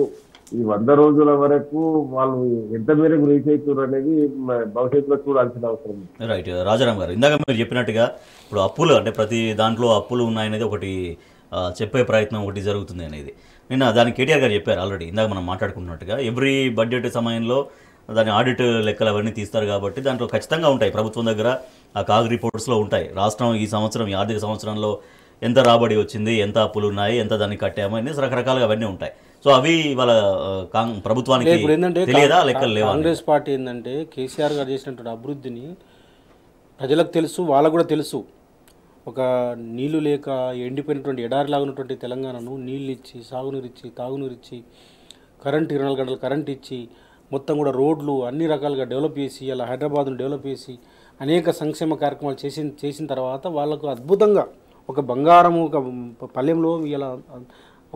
ఈ 100 రోజుల వరకు వాళ్ళు ఎంత మేరకు రీచ్ అవుతారు అనేది భవిష్యత్తులో చూడాల్సిన అవసరం ఉంది. రైట్ రాజారాం గారు, ఇందాక మీరు చెప్పినట్టుగా ఇప్పుడు అప్పులు అంటే ప్రతి దాంట్లో అప్పులు ఉన్నాయనేది ఒకటి చెప్పే ప్రయత్నం ఒకటి జరుగుతుంది అనేది నిన్న దానికి కేటీఆర్ గారు చెప్పారు ఆల్రెడీ. ఇందాక మనం మాట్లాడుకున్నట్టుగా ఎవ్రీ బడ్జెట్ సమయంలో దాని ఆడిట్ లెక్కలు అవన్నీ తీస్తారు కాబట్టి దాంట్లో ఖచ్చితంగా ఉంటాయి, ప్రభుత్వం దగ్గర ఆ కాగ్ రిపోర్ట్స్లో ఉంటాయి. రాష్ట్రం ఈ సంవత్సరం, ఈ ఆర్థిక సంవత్సరంలో ఎంత రాబడి వచ్చింది, ఎంత అప్పులు ఉన్నాయి, ఎంత దాన్ని కట్టాము అన్ని రకరకాలుగా అవన్నీ ఉంటాయి. సో అవి వాళ్ళ ప్రభుత్వానికి తెలియదా, లెక్కలు లేవా? కాంగ్రెస్ పార్టీ ఏంటంటే కేసీఆర్ గారు చేసినటువంటి అభివృద్ధిని ప్రజలకు తెలుసు, వాళ్ళకు కూడా తెలుసు. ఒక నీళ్లు లేక ఎండిపోయినటువంటి ఎడారిలాగా ఉన్నటువంటి తెలంగాణను నీళ్ళు ఇచ్చి, సాగునీరు ఇచ్చి, తాగునీరు ఇచ్చి, కరెంట్ 24 గంటలు కరెంట్ ఇచ్చి, మొత్తం కూడా రోడ్లు అన్ని రకాలుగా డెవలప్ చేసి, అలా హైదరాబాద్ను డెవలప్ చేసి అనేక సంక్షేమ కార్యక్రమాలు చేసిన తర్వాత వాళ్ళకు అద్భుతంగా ఒక బంగారము ఒక పల్లెంలో ఇలా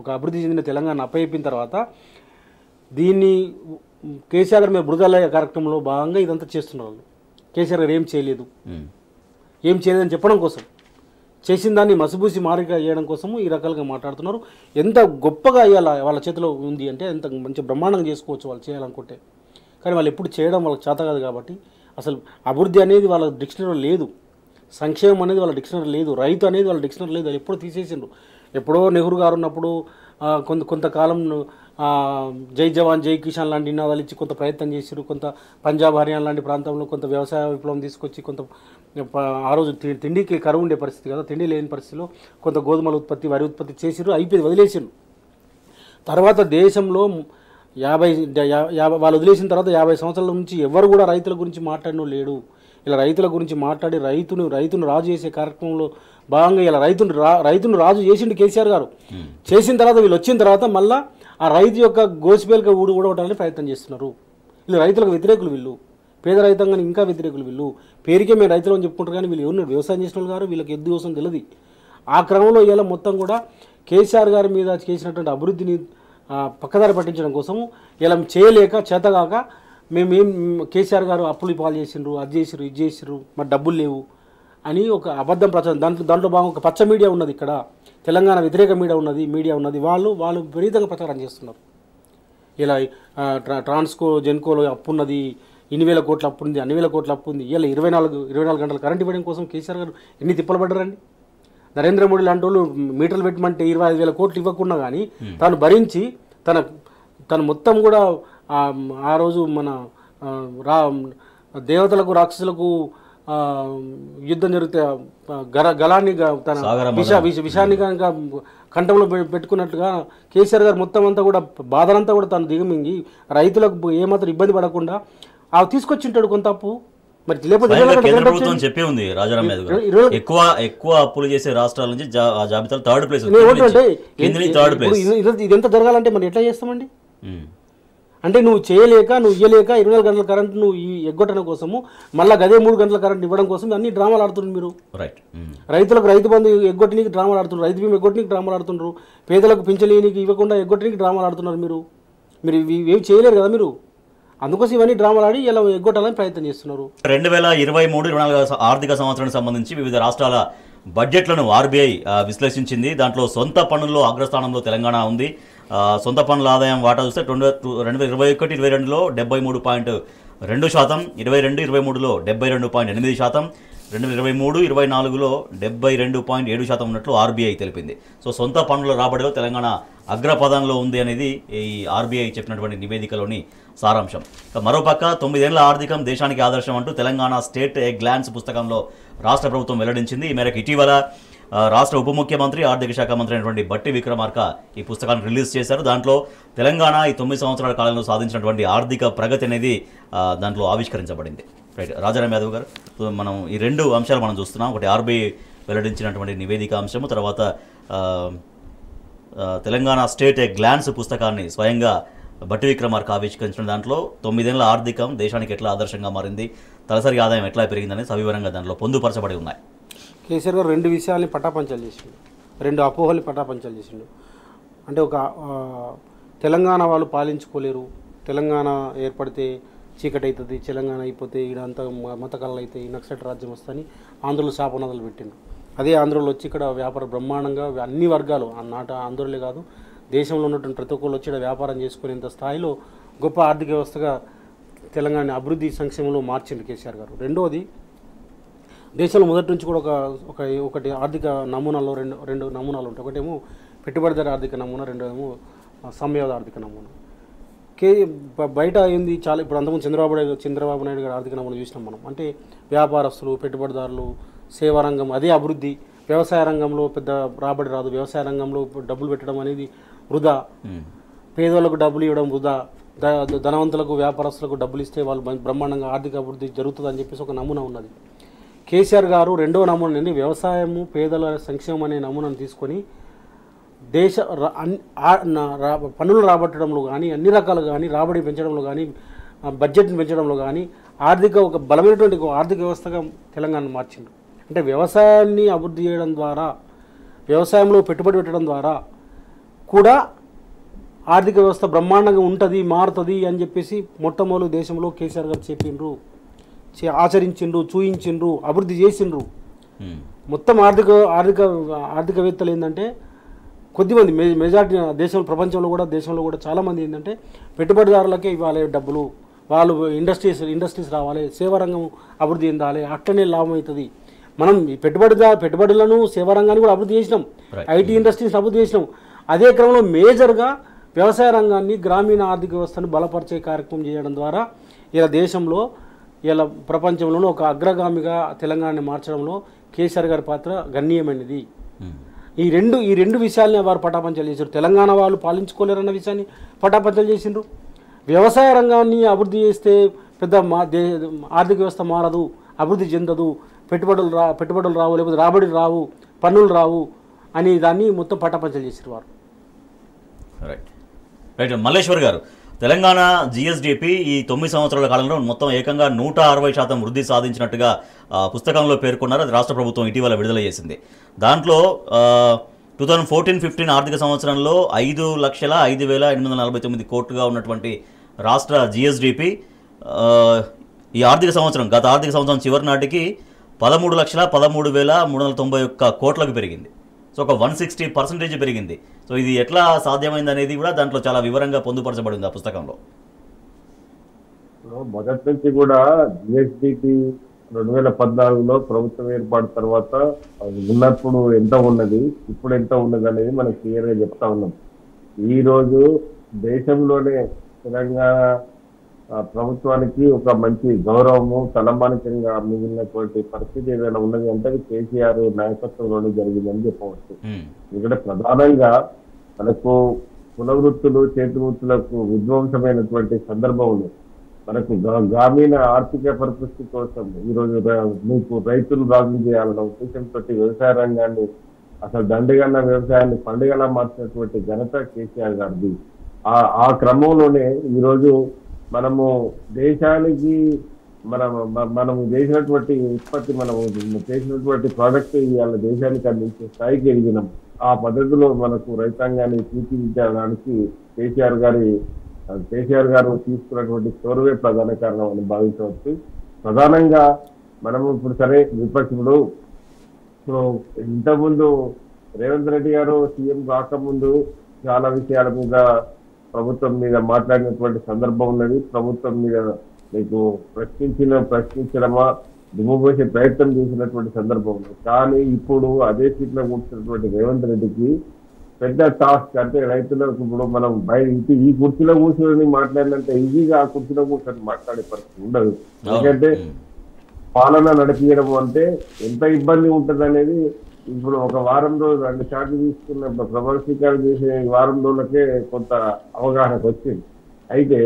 ఒక అభివృద్ధి చెందిన తెలంగాణ అప్పయిపోయిన తర్వాత దీన్ని కేసీఆర్ గారు మేము బృదాల కార్యక్రమంలో భాగంగా ఇదంతా చేస్తున్నారు వాళ్ళు. కేసీఆర్ గారు ఏం చేయలేదని చెప్పడం కోసం, చేసిన దాన్ని మసిబూసి మారిగా చేయడం కోసము ఈ రకాలుగా మాట్లాడుతున్నారు. ఎంత గొప్పగా ఇవాళ వాళ్ళ చేతిలో ఉంది అంటే ఎంత మంచి బ్రహ్మాండంగా చేసుకోవచ్చు వాళ్ళు చేయాలనుకుంటే. కానీ వాళ్ళు ఎప్పుడు చేయడం వాళ్ళకి చేత కాదు కాబట్టి అసలు అభివృద్ధి అనేది వాళ్ళ డిక్షనరీలో లేదు, సంక్షేమం అనేది వాళ్ళ డిక్షనరీ లేదు, రైతు అనేది వాళ్ళ డిక్షనరీ లేదు. అది ఎప్పుడో తీసేసిండ్రు. ఎప్పుడో నెహ్రూ గారు ఉన్నప్పుడు కొంతకాలం జై జవాన్ జై కిసాన్ లాంటి నినాదాలు ఇచ్చి కొంత ప్రయత్నం చేశారు. కొంత పంజాబ్ హర్యానా లాంటి ప్రాంతంలో కొంత వ్యవసాయ విప్లవం తీసుకొచ్చి కొంత ఆ రోజు తిండికి కరువు ఉండే పరిస్థితి కదా, తిండి లేని పరిస్థితిలో కొంత గోధుమల ఉత్పత్తి వరి ఉత్పత్తి చేసిరు, అయిపోయింది, వదిలేసారు. తర్వాత దేశంలో 50 వాళ్ళు వదిలేసిన తర్వాత 50 సంవత్సరాల నుంచి ఎవరు కూడా రైతుల గురించి మాట్లాడినో లేడు. ఇలా రైతుల గురించి మాట్లాడి రైతును రాజు చేసే కార్యక్రమంలో భాగంగా ఇలా రైతును రాజు చేసిండు కేసీఆర్ గారు. చేసిన తర్వాత వీళ్ళు వచ్చిన తర్వాత మళ్ళీ ఆ రైతు యొక్క గోసిపేలుగా ఊడవడానికి ప్రయత్నం చేస్తున్నారు. వీళ్ళు రైతులకు వ్యతిరేకులు, వీళ్ళు పేద రైతాంగానికి ఇంకా వ్యతిరేకులు. వీళ్ళు పేరుకే మేము రైతులు అని చెప్పుకుంటారు కానీ వీళ్ళు ఎవరు వ్యవసాయం చేసిన వాళ్ళు గారు, వీళ్ళకి ఎద్దు కోసం తెలియదు. ఆ క్రమంలో ఇలా మొత్తం కూడా కేసీఆర్ గారి మీద చేసినటువంటి అభివృద్ధిని పక్కదారి పట్టించడం కోసము ఇలా చేయలేక చేతగాక మేమేం కేసీఆర్ గారు అప్పులు పాలు చేసిండ్రు, అది చేసిర్రు, ఇది చేసిర్రు, మరి డబ్బులు లేవు అని ఒక అబద్ధం ప్రచారం. దాంట్లో భాగం ఒక పచ్చ మీడియా ఉన్నది, ఇక్కడ తెలంగాణ వ్యతిరేక మీడియా ఉన్నది. వాళ్ళు విపరీతంగా ప్రచారం చేస్తున్నారు. ఇలా ట్రాన్స్కో జెన్కోలో అప్పు ఉన్నది, 8,000 కోట్ల అప్పు ఉంది, 2,000 కోట్ల అప్పు ఉంది. ఇలా 24 గంటలు కరెంట్ ఇవ్వడం కోసం కేసీఆర్ గారు ఎన్ని తిప్పలు పడ్డారండి. నరేంద్ర మోడీ లాంటి వాళ్ళు మీటర్లు పెట్టమంటే 25,000 కోట్లు ఇవ్వకుండా కానీ తాను భరించి తను మొత్తం కూడా ఆ రోజు మన దేవతలకు రాక్షసులకు యుద్ధం జరిగితే గలాన్ని తన విషాన్ని కనుక కంఠంలో పెట్టుకున్నట్టుగా కేసీఆర్ గారు మొత్తం అంతా కూడా బాధనంతా కూడా తను దిగమింగి రైతులకు ఏమాత్రం ఇబ్బంది పడకుండా అవి తీసుకొచ్చింటాడు కొంత అప్పు. మరి ప్రభుత్వం చెప్పే ఉంది రాజారాం ఎక్కువ అప్పులు చేసే రాష్ట్రాల నుంచి జాబితాలో థర్డ్ ప్లేస్. ఇదంతా జరగాలంటే మరి ఎట్లా చేస్తామండి? అంటే నువ్వు చేయలేక, నువ్వు ఇవ్వలేక 24 గంటల కరెంట్ నువ్వు ఎగ్గొట్టడం కోసము మళ్ళీ గదే 3 గంటల కరెంట్ ఇవ్వడం కోసం అన్ని డ్రామాలు ఆడుతున్నారు మీరు. రైతులకు రైతు బంధు ఎగ్గొట్టడానికి డ్రామాలు ఆడుతున్నారు, రైతు బీమా ఎగ్గొట్టడానికి డ్రామాలు ఆడుతున్నారు, పేదలకు పింఛనీకి ఇవ్వకుండా ఎగ్గొట్టడానికి డ్రామాలు ఆడుతున్నారు. మీరు ఏమి చేయలేరు కదా మీరు. అందుకోసం ఇవన్నీ డ్రామాలు ఆడి ఇలా ఎగ్గొట్టాలని ప్రయత్నం చేస్తున్నారు. 2023-24 ఆర్థిక సంవత్సరానికి సంబంధించి వివిధ రాష్ట్రాల బడ్జెట్లను ఆర్బీఐ విశ్లేషించింది. దాంట్లో సొంత పన్నుల్లో అగ్రస్థానంలో తెలంగాణ ఉంది. సొంత పన్నుల ఆదాయం వాటా చూస్తే 2021-22లో 73.2%, 22-23లో 72.8%, 2023-24లో 72.7% ఉన్నట్లు ఆర్బీఐ తెలిపింది. సో సొంత పన్నుల రాబడిలో తెలంగాణ అగ్రపదంలో ఉంది అనేది ఈ ఆర్బీఐ చెప్పినటువంటి నివేదికలోని సారాంశం. మరోపక్క 9 ఏళ్ల ఆర్థికం దేశానికి ఆదర్శం అంటూ తెలంగాణ స్టేట్ ఏ గ్లాన్స్ పుస్తకంలో రాష్ట్ర ప్రభుత్వం వెల్లడించింది. ఈ మేరకు ఇటీవల రాష్ట్ర ఉప ముఖ్యమంత్రి ఆర్థిక శాఖ మంత్రి అయినటువంటి బట్టి విక్రమార్క ఈ పుస్తకాన్ని రిలీజ్ చేశారు. దాంట్లో తెలంగాణ ఈ 9 సంవత్సరాల కాలంలో సాధించినటువంటి ఆర్థిక ప్రగతి అనేది దాంట్లో ఆవిష్కరించబడింది. రైట్, రాజారాం యాదవ్ గారు, మనం ఈ 2 అంశాలు మనం చూస్తున్నాం. ఒకటి ఆర్బీఐ వెల్లడించినటువంటి నివేదిక అంశము, తర్వాత తెలంగాణ స్టేట్ ఏ గ్లాన్స్ పుస్తకాన్ని స్వయంగా బట్టి విక్రమార్క ఆవిష్కరించిన దాంట్లో 9 ఏళ్ల ఆర్థికం దేశానికి ఎట్లా ఆదర్శంగా మారింది, తలసరి ఆదాయం ఎట్లా పెరిగిందని సవివరంగా దాంట్లో పొందుపరచబడి ఉన్నాయి. కేసీఆర్ గారు 2 విషయాల్ని పటాపంచాలు చేసిండు, 2 అపోహల్ని పటాపంచాలు చేసిండు. అంటే ఒక తెలంగాణ వాళ్ళు పాలించుకోలేరు, తెలంగాణ ఏర్పడితే చీకటి అవుతుంది, తెలంగాణ అయిపోతే ఇదంతా మత కళలు అయితే నక్సలైట్ రాజ్యం వస్తుందని ఆంధ్రలో శాపనాదాలు పెట్టిండు. అదే ఆంధ్రలో వచ్చి ఇక్కడ వ్యాపార బ్రహ్మాండంగా అన్ని వర్గాలు అన్నమాట ఆంధ్రలే కాదు దేశంలో ఉన్నటువంటి ప్రతి ఒక్కళ్ళు వచ్చి వ్యాపారం చేసుకునేంత స్థాయిలో గొప్ప ఆర్థిక వ్యవస్థగా తెలంగాణ అభివృద్ధి సంక్షేమంలో మార్చింది కేసీఆర్ గారు. రెండోది, దేశంలో మొదటి నుంచి కూడా ఒకటి ఆర్థిక నమూనాల్లో రెండు నమూనాలు ఉంటాయి. ఒకటేమో పెట్టుబడిదారు ఆర్థిక నమూనా, రెండోదేమో సంయోగ ఆర్థిక నమూనా. బయట అయింది చాలా. ఇప్పుడు అంతకుముందు చంద్రబాబు నాయుడు గారి ఆర్థిక నమూనా చూసినాం మనం. అంటే వ్యాపారస్తులు, పెట్టుబడిదారులు, సేవా రంగం అదే అభివృద్ధి, వ్యవసాయ రంగంలో పెద్ద రాబడి రాదు, వ్యవసాయ రంగంలో డబ్బులు పెట్టడం అనేది వృధా, పేదోళ్ళకు డబ్బులు ఇవ్వడం వృధా, ధనవంతులకు వ్యాపారస్తులకు డబ్బులు ఇస్తే వాళ్ళు బ్రహ్మాండంగా ఆర్థిక అభివృద్ధి జరుగుతుందని చెప్పేసి ఒక నమూనా ఉన్నది. కేసీఆర్ గారు రెండవ నమూనాని వ్యవసాయము, పేదల సంక్షేమం అనే నమూనాను తీసుకొని దేశ పన్నులు రాబట్టడంలో కానీ, అన్ని రకాలు కానీ, రాబడి పెంచడంలో కానీ, బడ్జెట్ని పెంచడంలో కానీ ఒక బలమైనటువంటి ఒక ఆర్థిక వ్యవస్థగా తెలంగాణ మార్చిండు. అంటే వ్యవసాయాన్ని అభివృద్ధి చేయడం ద్వారా, వ్యవసాయంలో పెట్టుబడి పెట్టడం ద్వారా కూడా ఆర్థిక వ్యవస్థ బ్రహ్మాండంగా ఉంటుంది, మారుతుంది అని చెప్పేసి మొట్టమొదటి దేశంలో కేసీఆర్ గారు చెప్పిండ్రు, ఆచరించిండ్రు, చూయించిండ్రు, అభివృద్ధి చేసిండ్రు. మొత్తం ఆర్థికవేత్తలు ఏంటంటే కొద్దిమంది మెజార్టీ ప్రపంచంలో కూడా చాలామంది ఏంటంటే పెట్టుబడిదారులకే ఇవ్వాలి డబ్బులు, వాళ్ళు ఇండస్ట్రీస్ రావాలి, సేవారంగం అభివృద్ధి చెందాలి, అట్లనే లాభం అవుతుంది. మనం ఈ పెట్టుబడులను సేవారంగాన్ని కూడా అభివృద్ధి చేసినాం, ఐటీ ఇండస్ట్రీస్ అభివృద్ధి చేసినాం. అదే క్రమంలో మేజర్గా వ్యవసాయ రంగాన్ని, గ్రామీణ ఆర్థిక వ్యవస్థను బలపరిచే కార్యక్రమం చేయడం ద్వారా ఇలా దేశంలో, ఇలా ప్రపంచంలోనూ ఒక అగ్రగామిగా తెలంగాణని మార్చడంలో కేసీఆర్ గారి పాత్ర గణనీయమైనది. ఈ రెండు విషయాల్ని వారు పటాపంచలు చేశారు. తెలంగాణ వాళ్ళు పాలించుకోలేరన్న విషయాన్ని పటాపంచలు చేసిండ్రు. వ్యవసాయ రంగాన్ని అభివృద్ధి చేస్తే పెద్ద ఆర్థిక వ్యవస్థ మారదు, అభివృద్ధి చెందదు, పెట్టుబడులు రావు, లేకపోతే రాబడి రావు, పన్నులు రావు అని దాన్ని మొత్తం పటాపంచలు చేసారు వారు. రైట్ మల్లేశ్వర్ గారు, తెలంగాణ జిఎస్డిపి ఈ 9 సంవత్సరాల కాలంలో మొత్తం ఏకంగా 160% వృద్ధి సాధించినట్టుగా పుస్తకంలో పేర్కొన్నారు. అది రాష్ట్ర ప్రభుత్వం ఇటీవల విడుదల చేసింది. దాంట్లో 2014-15 ఆర్థిక సంవత్సరంలో 5,05,849 కోట్లుగా ఉన్నటువంటి రాష్ట్ర జిఎస్డిపి ఈ గత ఆర్థిక సంవత్సరం చివరి నాటికి 13,13,391 కోట్లకు పెరిగింది. సో ఒక 160% పెరిగింది. సో ఇది ఎట్లా సాధ్యమైంది అనేది కూడా దాంట్లో చాలా వివరంగా పొందుపరచబడింది ఆ పుస్తకంలో. మొదటి నుంచి కూడా జిఎస్డిపి 2014లో ప్రభుత్వం ఏర్పాటు తర్వాత ఉన్నప్పుడు ఎంత ఉన్నది, ఇప్పుడు ఎంత ఉన్నది అనేది మనం క్లియర్ గా చెప్తా ఉన్నాం. ఈ రోజు దేశంలోనే తెలంగాణ ప్రభుత్వానికి ఒక మంచి గౌరవము తలమానికంగా మిగిలినటువంటి పరిస్థితి ఏదైనా ఉన్నది అంటే అది కేసీఆర్ నాయకత్వంలోనే జరిగిందని చెప్పవచ్చు. ఎందుకంటే ప్రధానంగా మనకు కుల వృత్తులు, చేతి వృత్తులకు విధ్వంసమైనటువంటి సందర్భం ఉంది. మనకు గ్రామీణ ఆర్థిక పరిస్థితి కోసం ఈరోజు మీకు రైతులు రాజు చేయాలన్న ఉద్దేశంతో వ్యవసాయ రంగాన్ని అసలు దండగన్న వ్యవసాయాన్ని పండుగలా మార్చినటువంటి ఘనత కేసీఆర్ గారిది. ఆ క్రమంలోనే ఈరోజు మనము దేశానికి మనము చేసినటువంటి ఉత్పత్తి, మనము చేసినటువంటి ప్రోడక్ట్ ఇవాళ దేశానికి అందించే స్థాయికి ఎదిగినాం. ఆ పద్ధతిలో మనకు రైతాంగాన్ని తీర్చిదిద్దడానికి కేసీఆర్ గారు తీసుకున్నటువంటి చొరవే ప్రధాన కారణం అని భావించవచ్చు. ప్రధానంగా మనము ఇప్పుడు సరే విపక్షుడు ఇంతకుముందు రేవంత్ రెడ్డి గారు సీఎం కాకముందు చాలా విషయాల మీద ప్రభుత్వం మీద మాట్లాడినటువంటి సందర్భం ఉన్నది. ప్రభుత్వం మీద మీకు ప్రశ్నించడమా దిమ్మపోసే ప్రయత్నం చేసినటువంటి సందర్భం ఉంది. కానీ ఇప్పుడు అదే సీట్లో కూర్చున్నటువంటి రేవంత్ రెడ్డికి పెద్ద టాస్క్ అంటే రైతులకు ఇప్పుడు మనం ఈ కుర్చీలో కూర్చొని మాట్లాడినంత ఈజీగా ఆ కుర్చీలో కూర్చొని మాట్లాడే పరిస్థితి ఉండదు. ఎందుకంటే పాలన నడిపించడం అంటే ఎంత ఇబ్బంది ఉంటుంది అనేది ఇప్పుడు ఒక వారం రోజులు 2 షాట్లు తీసుకున్న ప్రమాణ స్వీకారం చేసే వారం రోజులకే కొంత అవగాహనకు వచ్చింది. అయితే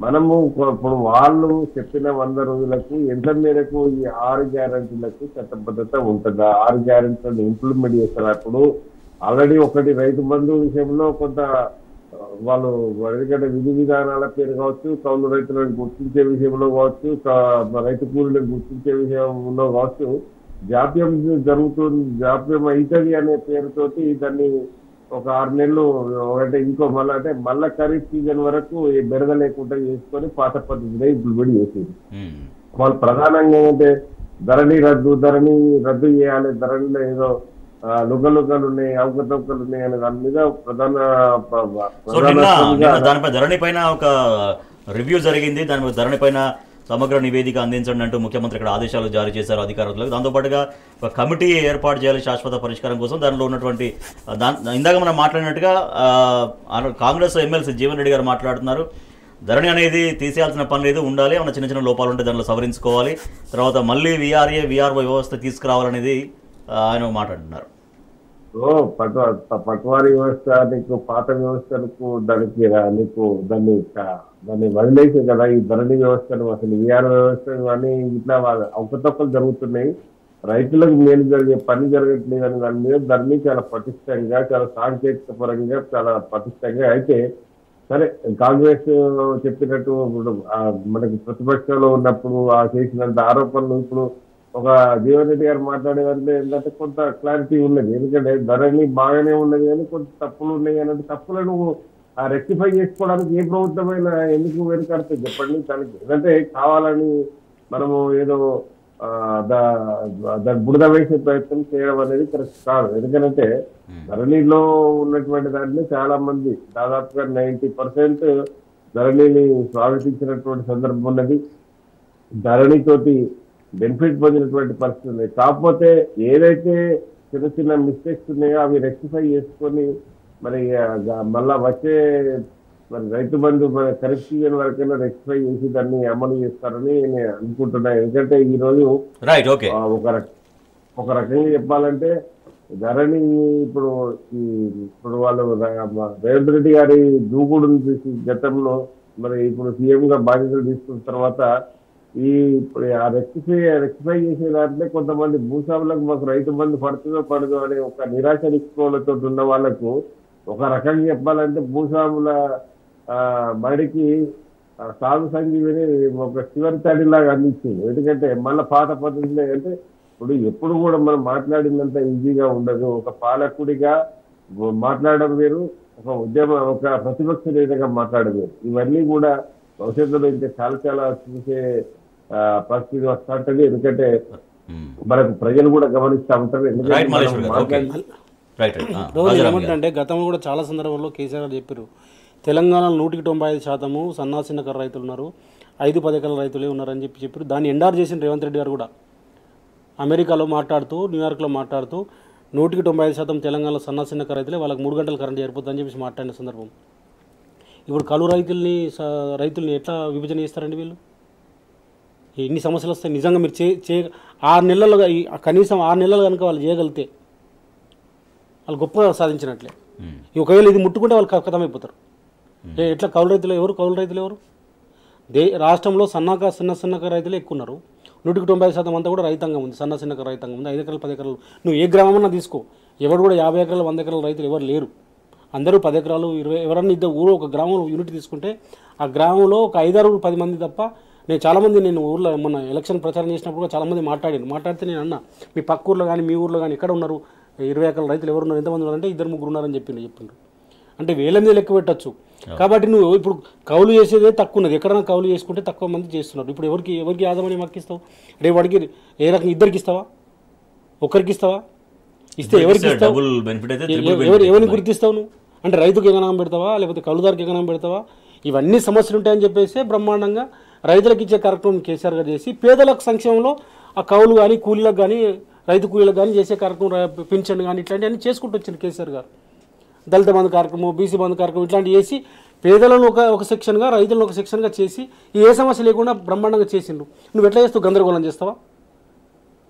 మనము ఇప్పుడు వాళ్ళు చెప్పిన 100 రోజులకు ఎంత మేరకు ఈ 6 గ్యారెంటీలకు చట్టబద్ధత ఉంటుందా, 6 గ్యారెంటీలను ఇంప్లిమెంట్ చేస్తున్నప్పుడు ఆల్రెడీ ఒకటి రైతు బంధు విషయంలో కొంత వాళ్ళు ఎందుకంటే విధి విధానాల పేరు కావచ్చు, కౌలు రైతులను గుర్తించే విషయంలో కావచ్చు, రైతు కూలీలను గుర్తించే విషయంలో కావచ్చు జాప్యం అవుతుంది అనే పేరుతోటి దాన్ని ఒక 6 నెలలు అంటే ఇంకో మళ్ళా ఖరీఫ్ సీజన్ వరకు బెరద లేకుండా చేసుకొని పాత పద్ధతిలో ఇంప్లిమెంట్ చేసేది. వాళ్ళు ప్రధానంగా ఏంటంటే ధరణి రద్దు చేయాలి, ధరణిలో ఏదో లుగలుగలు ఉన్నాయి, అవకతవకలు ఉన్నాయి అనే దాని మీద దానిపై ధరణి పైన ఒక రివ్యూ జరిగింది. దాని ధరణి పైన సమగ్ర నివేదిక అందించండి అంటూ ముఖ్యమంత్రి ఇక్కడ ఆదేశాలు జారీ చేశారు అధికారులకు. దాంతోపాటుగా ఒక కమిటీ ఏర్పాటు చేయాలి శాశ్వత పరిష్కారం కోసం. దానిలో ఉన్నటువంటి ఇందాక మనం మాట్లాడినట్టుగా కాంగ్రెస్ ఎమ్మెల్సీ జీవన్ రెడ్డి గారు మాట్లాడుతున్నారు, ధరణి అనేది తీసేయాల్సిన పని లేదు, ఉండాలి, ఏమైనా చిన్న చిన్న లోపాలు ఉంటే దానిలో సవరించుకోవాలి, తర్వాత మళ్ళీ విఆర్ఓ వ్యవస్థ తీసుకురావాలనేది ఆయన మాట్లాడుతున్నారు. పట్వారీ వ్యవస్థ నీకు పాత వ్యవస్థలకు దాన్ని వదిలేసే కదా ఈ ధరణి వ్యవస్థను, అసలు విఆర్ఓ వ్యవస్థ కానీ ఇట్లా అవకతవకలు జరుగుతున్నాయి, రైతులకు మేలు జరిగే పని జరగట్లేదు అని దాని మీద ధరణి చాలా పటిష్టంగా, చాలా సాంకేతిక పరంగా చాలా పటిష్టంగా. అయితే సరే కాంగ్రెస్ చెప్పినట్టు ఇప్పుడు మనకి ప్రతిపక్షంలో ఉన్నప్పుడు ఆ చేసినంత ఆరోపణలు ఇప్పుడు ఒక జీవన్ రెడ్డి గారు మాట్లాడేవారిలో ఏంటంటే కొంత క్లారిటీ ఉన్నది. ఎందుకంటే ధరని బాగానే ఉన్నది కానీ కొంత తప్పులు ఉన్నాయి అన్నట్టు తప్పులను రెక్టిఫై చేసుకోవడానికి ఏ ప్రభుత్వమైనా ఎందుకు వెనుకాడుతుంది చెప్పండి. దానికి ఏంటంటే కావాలని మనము ఏదో దాన్ని బురద వేసే ప్రయత్నం చేయడం అనేది కరెక్ట్ కాదు. ఎందుకంటే ధరణిలో ఉన్నటువంటి దాంట్లో చాలా మంది దాదాపుగా 90% ధరణిని స్వాగతించినటువంటి సందర్భం ఉన్నది. ధరణితోటి బెనిఫిట్ పొందినటువంటి పరిస్థితి ఉంది. కాకపోతే ఏదైతే చిన్న చిన్న మిస్టేక్స్ ఉన్నాయో అవి రెక్టిఫై చేసుకొని మరి మళ్ళా వచ్చే మరి రైతు బంధు కరెక్ట్ సీజన్ వరకైనా రెక్టిఫై చేసి దాన్ని అమలు చేస్తారని నేను అనుకుంటున్నా. ఎందుకంటే ఈ రోజు ఒక రకంగా చెప్పాలంటే ధరణి ఇప్పుడు వాళ్ళు రేవంత్ రెడ్డి గారి దూకుడును చూసి గతంలో మరి ఇప్పుడు సీఎం గా బాధ్యతలు తీసుకున్న తర్వాత ఇప్పుడు ఆ రెక్టిఫై చేసే దాంట్లో కొంతమంది భూస్వాములకు మాకు రైతు బంధు పడుతుందో పడదో అనే ఒక నిరాశ నిష్క్రోలతో ఉన్న వాళ్లకు ఒక రకంగా చెప్పాలంటే భూస్వాముల బడికి సాగు సంజీవిని ఒక చివరి తడిలాగా అందించింది. ఎందుకంటే మళ్ళీ పాత పద్ధతిలో అంటే ఇప్పుడు ఎప్పుడు కూడా మనం మాట్లాడినంత ఈజీగా ఉండదు. ఒక పాలకుడిగా మాట్లాడడం వేరు, ఒక ప్రతిపక్ష నేతగా మాట్లాడడం వేరు. ఇవన్నీ కూడా భవిష్యత్తులో ఇంకా చాలా చూసే పరిస్థితి వస్తూ ఉంటుంది. ఎందుకంటే మనకు ప్రజలు కూడా గమనిస్తూ ఉంటారు. ఏమంటే గతంలో కూడా చాలా సందర్భాల్లో కేసీఆర్ గారు చెప్పారు, తెలంగాణలో 195% సన్నాసిన్నకర రైతులు ఉన్నారు, 5-10 ఎకరాల రైతులే ఉన్నారని చెప్పారు. దాన్ని ఎండార్ చేసిన రేవంత్ రెడ్డి గారు కూడా అమెరికాలో మాట్లాడుతూ, న్యూయార్క్లో మాట్లాడుతూ 195% తెలంగాణలో సన్నాసిన్నకర రైతులే, వాళ్ళకి 3 గంటల కరెంట్ సరిపోతుందని చెప్పేసి మాట్లాడిన సందర్భం. ఇప్పుడు కలు రైతుల్ని ఎట్లా విభజన చేస్తారండి వీళ్ళు? ఎన్ని సమస్యలు వస్తాయి నిజంగా. మీరు 6 నెలలు కనీసం 6 నెలలు కనుక వాళ్ళు చేయగలిగితే వాళ్ళు గొప్పగా సాధించినట్లే. ఒకవేళ ఇది ముట్టుకుంటే వాళ్ళు కథమైపోతారు. ఎట్లా కౌలు రైతులు ఎవరు? రాష్ట్రంలో సన్నక రైతులే ఎక్కువ ఉన్నారు. 190% అంతా కూడా రైతాంగం ఉంది, సన్నక రైతాంగం ఉంది. 5 ఎకరాలు 10 ఎకరాలు నువ్వు ఏ గ్రామన్నా తీసుకో, ఎవరు కూడా 50 ఎకరాలు 100 ఎకరాల రైతులు ఎవరు లేరు. అందరూ 10 ఎకరాలు 20, ఎవరన్నా ఇద్దరు ఊరు ఒక గ్రామంలో యూనిట్ తీసుకుంటే ఆ గ్రామంలో ఒక 5-10 మంది తప్ప. నేను ఊర్లో మొన్న ఎలక్షన్ ప్రచారం చేసినప్పుడు కూడా చాలామంది మాట్లాడితే నేను అన్నా, మీ పక్క ఊర్లో కానీ మీ ఊర్లో కానీ ఎక్కడ ఉన్నారు 20 ఎకరాల రైతులు ఎవరు ఉన్నారు, ఎంతమంది ఉన్నారంటే 2-3 ఉన్నారని చెప్పిండ్రు. అంటే వేల మీద లెక్క పెట్టచ్చు. కాబట్టి నువ్వు ఇప్పుడు కౌలు చేసేదే తక్కువ ఉన్నది, ఎక్కడైనా కౌలు చేసుకుంటే తక్కువ మంది చేస్తున్నారు. ఇప్పుడు ఎవరికి యాజమాన్యం హక్కు ఇస్తావు? రేపు వాడికి ఏ రకంగా ఇద్దరికి ఇస్తావా, ఒక్కరికి ఇస్తావా? ఇస్తే ఎవరికి ఇస్తావు? ఎవరిని గుర్తిస్తావు నువ్వు? అంటే రైతుకు ఎగనామం పెడతావా, లేకపోతే కౌలుదారికి ఎగనామం పెడతావా? ఇవన్నీ సమస్యలు ఉంటాయని చెప్పేసి బ్రహ్మాండంగా రైతులకు ఇచ్చే కార్యక్రమం కేసీఆర్ గారు చేసి, పేదలకు సంక్షేమంలో ఆ కౌలు కానీ కూలీలకు కానీ రైతు కూలీలకు కానీ చేసే కార్యక్రమం, పింఛన్ కానీ ఇట్లాంటివన్నీ చేసుకుంటూ వచ్చింది కేసీఆర్ గారు. దళిత బంధు కార్యక్రమం, బీసీ బంధు కార్యక్రమం ఇట్లాంటివి చేసి పేదలను ఒక సెక్షన్గా, రైతులను ఒక సెక్షన్గా చేసి ఏ సమస్య లేకుండా బ్రహ్మాండంగా చేసిండు. నువ్వు ఎట్లా చేస్తావు? గందరగోళం చేస్తావా?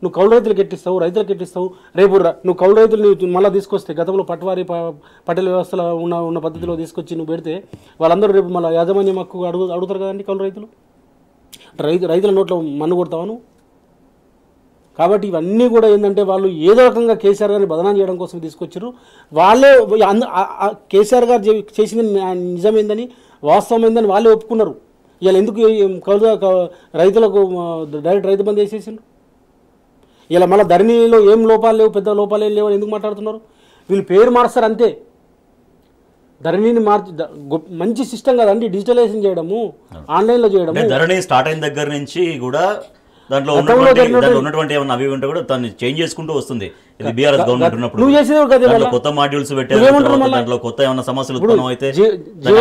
నువ్వు కౌలు రైతులకు ఎట్టిస్తావు, రైతులకు ఎట్టిస్తావు? రేపు నువ్వు కౌలు రైతులు మళ్ళీ తీసుకొస్తే, గతంలో పట్వారీ పటేల వ్యవస్థలో ఉన్న పద్ధతిలో తీసుకొచ్చి నువ్వు పెడితే వాళ్ళందరూ రేపు మళ్ళీ యాజమాన్యం హక్కు అడుగుతారు కదండి కౌలు రైతులు. రైతుల నోట్లో మన్ను కొడతావా నువ్వు? కాబట్టి ఇవన్నీ కూడా ఏంటంటే వాళ్ళు ఏదో రకంగా కేసీఆర్ గారిని బదనాం చేయడం కోసం తీసుకొచ్చారు. వాళ్ళే కేసీఆర్ గారు చేసింది నిజమైందని, వాస్తవమైందని వాళ్ళే ఒప్పుకున్నారు. ఇవాళ ఎందుకు రైతులకు డైరెక్ట్ రైతు బంధు వేసేసిండ్రు? ఇలా మళ్ళీ ధరణిలో ఏం లోపాలు లేవు, పెద్ద లోపాలు ఏం లేవు అని ఎందుకు మాట్లాడుతున్నారు? వీళ్ళు పేరు మారుస్తారు అంతే. ధరణిని మంచి సిస్టమ్ కదండి, డిజిటలైజేషన్ చేయడము, ఆన్లైన్లో చేయడము. ధరణి స్టార్ట్ అయిన దగ్గర నుంచి కూడా దాంట్లో ఉన్నటువంటి ఏమన్నా అవి ఉంటే కూడా దాన్ని చేంజ్ చేసుకుంటూ వస్తుంది. ఇది బీఆర్ఎస్ గవర్నమెంట్ ఉన్నప్పుడు కొత్త మాడ్యూల్స్ పెట్టారు, దాంట్లో కొత్త ఏమన్నా సమస్యలు ఉత్పన్నం అయితే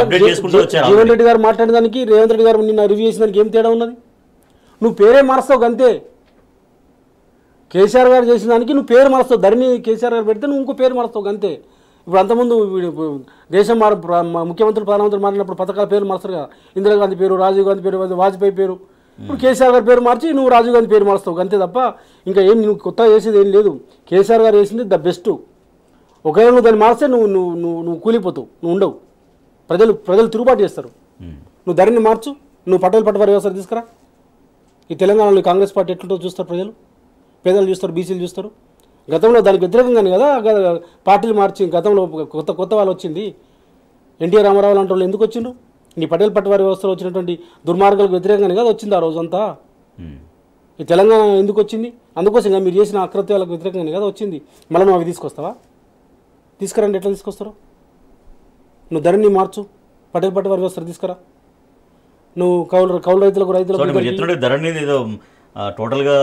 అప్డేట్ చేసుకుంటూ వచ్చారు. జీవన్ రెడ్డి గారు మాట్లాడడానికి రేవంత్ రెడ్డి గారు నిన్న రివ్యూ చేసిన దానికి ఏం తేడా ఉన్నది? నువ్వు పేరే మారుస్తావు అంతే. కేసీఆర్ గారు చేసిన దానికి నువ్వు పేరు మారుస్తావు. ధరణి కేసీఆర్ గారు పెడితే నువ్వు ఇంకో పేరు మారుస్తావు అంతే. ఇప్పుడు అంతకుముందు దేశం ముఖ్యమంత్రులు ప్రధానమంత్రులు మారినప్పుడు పథకాల పేరు మారుస్తారు కదా, ఇందిరాగాంధీ పేరు, రాజీవ్ గాంధీ పేరు, వాజ్పేయి పేరు. ఇప్పుడు కేసీఆర్ గారి పేరు మార్చి నువ్వు రాజీవ్ గాంధీ పేరు మారుస్తావు అంతే తప్ప ఇంకా ఏం నువ్వు కొత్తగా చేసేది ఏం లేదు. కేసీఆర్ గారు చేసింది ద బెస్ట్. ఒకవేళ నువ్వు దాన్ని మారిస్తే నువ్వు కూలిపోతావు, నువ్వు ఉండవు. ప్రజలు తిరుగుబాటు చేస్తారు. నువ్వు ధరణిని మార్చు, నువ్వు పటవారీ వ్యవస్థ తీసుకురా. ఈ తెలంగాణలో కాంగ్రెస్ పార్టీ ఎట్లుంటో చూస్తారు ప్రజలు, పేదలు చూస్తారు, బీసీలు చూస్తారు. గతంలో దానికి వ్యతిరేకంగానే కదా పార్టీలు మార్చి గతంలో కొత్త వాళ్ళు వచ్చింది. ఎన్టీ రామారావు లాంటి వాళ్ళు ఎందుకు వచ్చిండ్రు? నీ పటేల్ పట్టువారి వ్యవస్థలో వచ్చినటువంటి దుర్మార్గాలకు వ్యతిరేకంగానే కదా వచ్చింది ఆ రోజంతా. ఈ తెలంగాణ ఎందుకు వచ్చింది? అందుకోసం మీరు చేసిన అకృత్యాలకు వ్యతిరేకంగానే కదా వచ్చింది. మళ్ళీ నువ్వు అవి తీసుకొస్తావా? తీసుకురండి, ఎట్లా తీసుకొస్తారు? నువ్వు ధరని మార్చు, పటేల్ పట్టువారి వ్యవస్థ తీసుకురా. నువ్వు కౌలు రైతులకు ధరని ఏదో టోటల్గా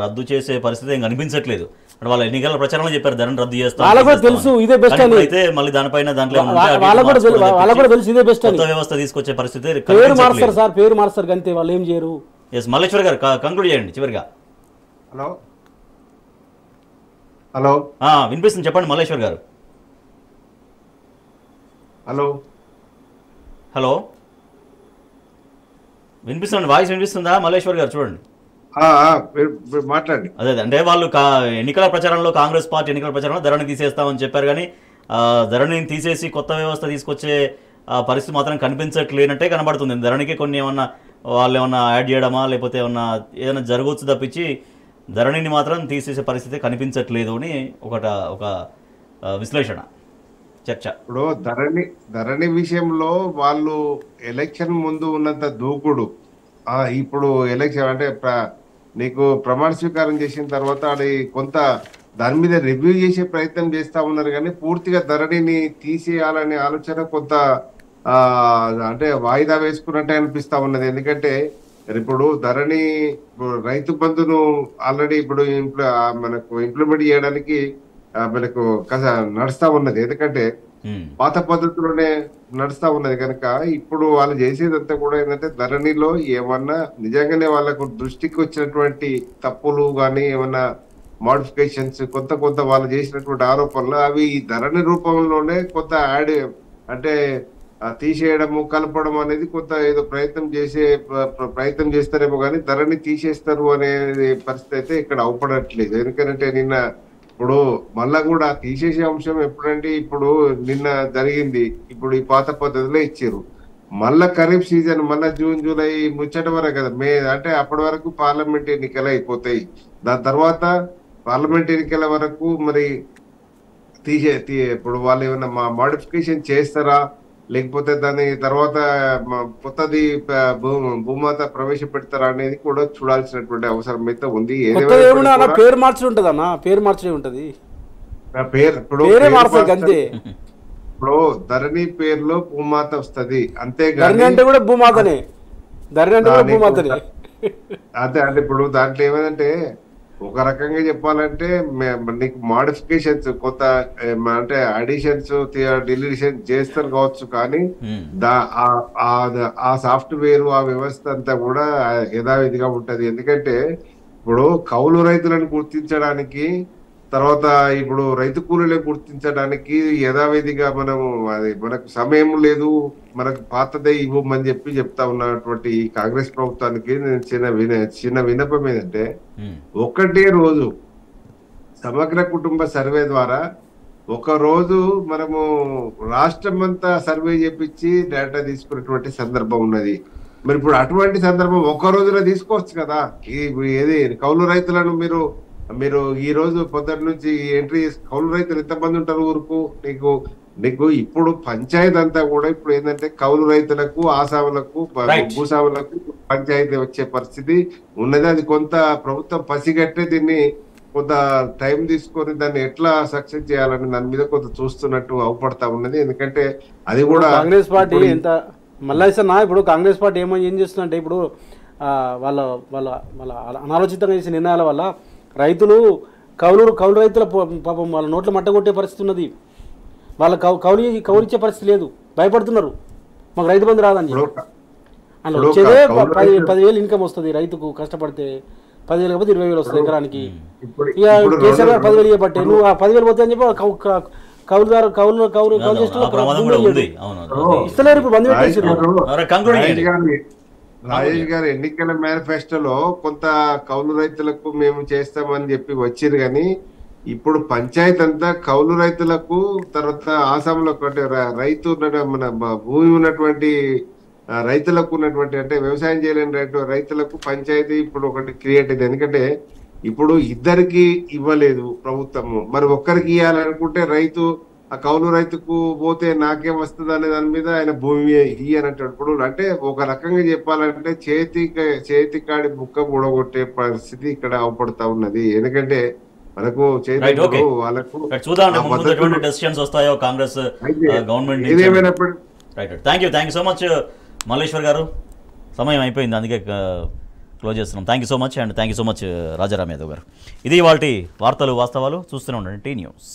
రద్దు చేసే పరిస్థితి ఏం కనిపించట్లేదు. వాళ్ళ ఎన్నికల ప్రచారంలో చెప్పారు ధరని రద్దు చేస్తాం, వాళ్ళకు కూడా తెలుసు ఇదే బెస్ట్ అని. అయితే మళ్ళీ దానిపైన దాంట్లో వాళ్ళకు కూడా తెలుసు ఇదే బెస్ట్ అని. వ్యవస్థ తీసుకొచ్చే పరిస్థితి పేరు మారుస్తారు సార్, పేరు మారుస్తారు అంతే, వాళ్ళు ఏం చేయరు. ఎస్ మల్లేశ్వర్ గారు కంక్లూడ్ చేయండి చివరిగా. హలో హలో వినిపిస్తుంది, చెప్పండి మల్లేశ్వర్ గారు. హలో హలో వినిపిస్తుంది, వాయిస్ వినిపిస్తుందా మల్లేశ్వర్ గారు? చూడండి మాట్లాడండి. అదే అంటే వాళ్ళు ఎన్నికల ప్రచారంలో కాంగ్రెస్ పార్టీ ఎన్నికల ప్రచారంలో ధరని తీసేస్తామని చెప్పారు, కానీ ధరని తీసేసి కొత్త వ్యవస్థ తీసుకొచ్చే పరిస్థితి మాత్రం కనిపించట్లేనట్టే కనబడుతుంది. ధరణికి కొన్ని ఏమన్నా వాళ్ళు ఏమన్నా యాడ్ చేయడమా లేకపోతే ఏదైనా జరగవచ్చు తప్పించి ధరణిని మాత్రం తీసేసే పరిస్థితి కనిపించట్లేదు అని ఒక విశ్లేషణ, చర్చ. ఇప్పుడు ధరణి విషయంలో వాళ్ళు ఎలక్షన్ ముందు ఉన్నంత దూకుడు ఇప్పుడు ఎలక్షన్ అంటే నీకు ప్రమాణ స్వీకారం చేసిన తర్వాత అది కొంత దాని మీద రివ్యూ చేసే ప్రయత్నం చేస్తా ఉన్నారు, కానీ పూర్తిగా ధరణిని తీసేయాలనే ఆలోచన కొంత అంటే వాయిదా వేసుకున్నట్టే అనిపిస్తా ఉన్నది. ఎందుకంటే ఇప్పుడు ధరణి రైతు బంధును ఆల్రెడీ ఇప్పుడు మనకు ఇంప్లిమెంట్ చేయడానికి మనకు నడుస్తా ఉన్నది. ఎందుకంటే పాత పద్ధతిలోనే నడుస్తా ఉన్నది కనుక ఇప్పుడు వాళ్ళు చేసేదంతా కూడా ఏంటంటే ధరణిలో ఏమన్నా నిజంగానే వాళ్ళకు దృష్టికి వచ్చినటువంటి తప్పులు కానీ ఏమన్నా మోడిఫికేషన్స్ కొంత వాళ్ళు చేసినటువంటి ఆరోపణలు అవి ఈ ధరణి రూపంలోనే కొంత యాడ్ అంటే తీసేయడము కలపడం అనేది కొంత ఏదో ప్రయత్నం చేస్తారేమో కానీ ధరణి తీసేస్తారు అనే పరిస్థితి అయితే ఇక్కడ అవపడట్లేదు. ఎందుకంటే నిన్న ఇప్పుడు మళ్ళా కూడా తీసేసే అంశం ఎప్పుడంటే ఇప్పుడు నిన్న జరిగింది, ఇప్పుడు ఈ పాత పద్ధతిలో ఇచ్చారు. మళ్ళా ఖరీఫ్ సీజన్ మళ్ళా జూన్ జూలై ముచ్చట వరకు కదా అంటే అప్పటి వరకు పార్లమెంట్ ఎన్నికలు అయిపోతాయి. దాని తర్వాత పార్లమెంట్ ఎన్నికల వరకు మరి ఇప్పుడు వాళ్ళు ఏమైనా మోడిఫికేషన్ చేస్తారా లేకపోతే దాని తర్వాత కొత్తది భూమాత ప్రవేశపెడతారా అనేది కూడా చూడాల్సినటువంటి అవసరం అయితే ఉంది. పేరు మార్చి ఉంటది అన్న, పేరు మార్చే ఉంటది, ఇప్పుడు ధరణి పేరులో భూమాత వస్తది అంతేగాని అంటే కూడా భూమాతనే, ధరణి అంటే భూమాతనే. అదే అంటే ఇప్పుడు దాంట్లో ఏమైందంటే ఒక రకంగా చెప్పాలంటే నీకు మోడిఫికేషన్స్ కొత్త అంటే అడిషన్స్ డిలీషన్ చేస్తారు కావచ్చు, కానీ ఆ సాఫ్ట్వేర్ ఆ వ్యవస్థ అంతా కూడా యథావిధిగా ఉంటది. ఎందుకంటే ఇప్పుడు కౌలు రైతులను గుర్తించడానికి తర్వాత ఇప్పుడు రైతు కూలీలను గుర్తించడానికి యథావిధిగా మనకు సమయం లేదు, మనకు పాతదే ఇవ్వమని చెప్తా ఉన్నటువంటి కాంగ్రెస్ ప్రభుత్వానికి చిన్న విన్నపం ఏంటంటే ఒకటే రోజు సమగ్ర కుటుంబ సర్వే ద్వారా ఒక రోజు మనము రాష్ట్రం అంతా సర్వే చేపించి డేటా తీసుకున్నటువంటి సందర్భం ఉన్నది. మరి ఇప్పుడు అటువంటి సందర్భం ఒక్క రోజులో తీసుకోవచ్చు కదా. ఏది కౌలు రైతులను మీరు ఈ రోజు పొద్దుటి నుంచి ఎంట్రీ కౌలు రైతులు ఎంతమంది ఉంటారు ఊరుకు? నీకు ఇప్పుడు పంచాయతీ అంతా కూడా ఇప్పుడు ఏంటంటే కౌలు రైతులకు ఆసాములకు భూసాములకు పంచాయతీ వచ్చే పరిస్థితి ఉన్నది. అది కొంత ప్రభుత్వం పసిగట్టే దీన్ని కొంత టైం తీసుకొని దాన్ని ఎట్లా సక్సెస్ చేయాలని దాని మీద కొంత చూస్తున్నట్టు అవపడతా ఉన్నది. ఎందుకంటే అది కూడా కాంగ్రెస్ పార్టీ ఎంత మళ్ళీ ఇప్పుడు కాంగ్రెస్ పార్టీ ఏం చేస్తుందంటే ఇప్పుడు వాళ్ళ వాళ్ళ వాళ్ళ అనాలోచితంగా చేసిన నిర్ణయాల వల్ల రైతులు కౌలు రైతుల పాపం వాళ్ళ నోట్ల మట్టగొట్టే పరిస్థితి ఉన్నది. వాళ్ళ కౌలు ఇచ్చే పరిస్థితి లేదు, భయపడుతున్నారు మాకు రైతు బంధు రాదని చెప్పి. అలా వచ్చేదే 10,000 ఇన్కమ్ వస్తుంది రైతుకు, కష్టపడితే 10,000 కాకపోతే 20,000 వస్తుంది ఎకరానికి. ఇక కేసీఆర్ గారు 10,000 ఇవ్వబట్టే నువ్వు ఆ 10,000 పోతే అని చెప్పి కౌలుదారు కౌలు ఇస్తలేరు. ఇప్పుడు బంద్ పెట్టేసారు. రాజేష్ గారు ఎన్నికల మేనిఫెస్టోలో కొంత కౌలు రైతులకు మేము చేస్తామని చెప్పి వచ్చారు, కానీ ఇప్పుడు పంచాయతీ అంతా కౌలు రైతులకు తర్వాత ఆసాంలకు అంటే రైతు మన భూమి ఉన్నటువంటి రైతులకు ఉన్నటువంటి అంటే వ్యవసాయం చేయలేని రైతులకు పంచాయతీ ఇప్పుడు ఒకటి క్రియేట్ అయింది. ఎందుకంటే ఇప్పుడు ఇద్దరికి ఇవ్వలేదు ప్రభుత్వము, మరి ఒక్కరికి ఇవ్వాలనుకుంటే రైతు ఆ కౌలు రైతుకు పోతే నాకేం వస్తుంది అనే దాని మీద ఆయన భూమి ఇయ్యనంటాడు. అంటే ఒక రకంగా చెప్పాలంటే చేతికాడి బుక్క బుడగొట్టే పరిస్థితి ఇక్కడ అవపడతా ఉన్నది. ఎందుకంటే మనకు వాళ్ళకు చూద్దాం డెసిషన్స్ వస్తాయో కాంగ్రెస్ గవర్నమెంట్. ఏదేమైనప్పుడు right, thank you so much Malleshwar గారు. సమయం అయిపోయింది, అందుకే క్లోజ్ చేస్తున్నాం. Thank you so much and thank you so much Rajaram Yadav గారు. ఇది ఇవాల్టి వార్తలు వాస్తవాలు. చూస్తూనే ఉండండి టీ న్యూస్.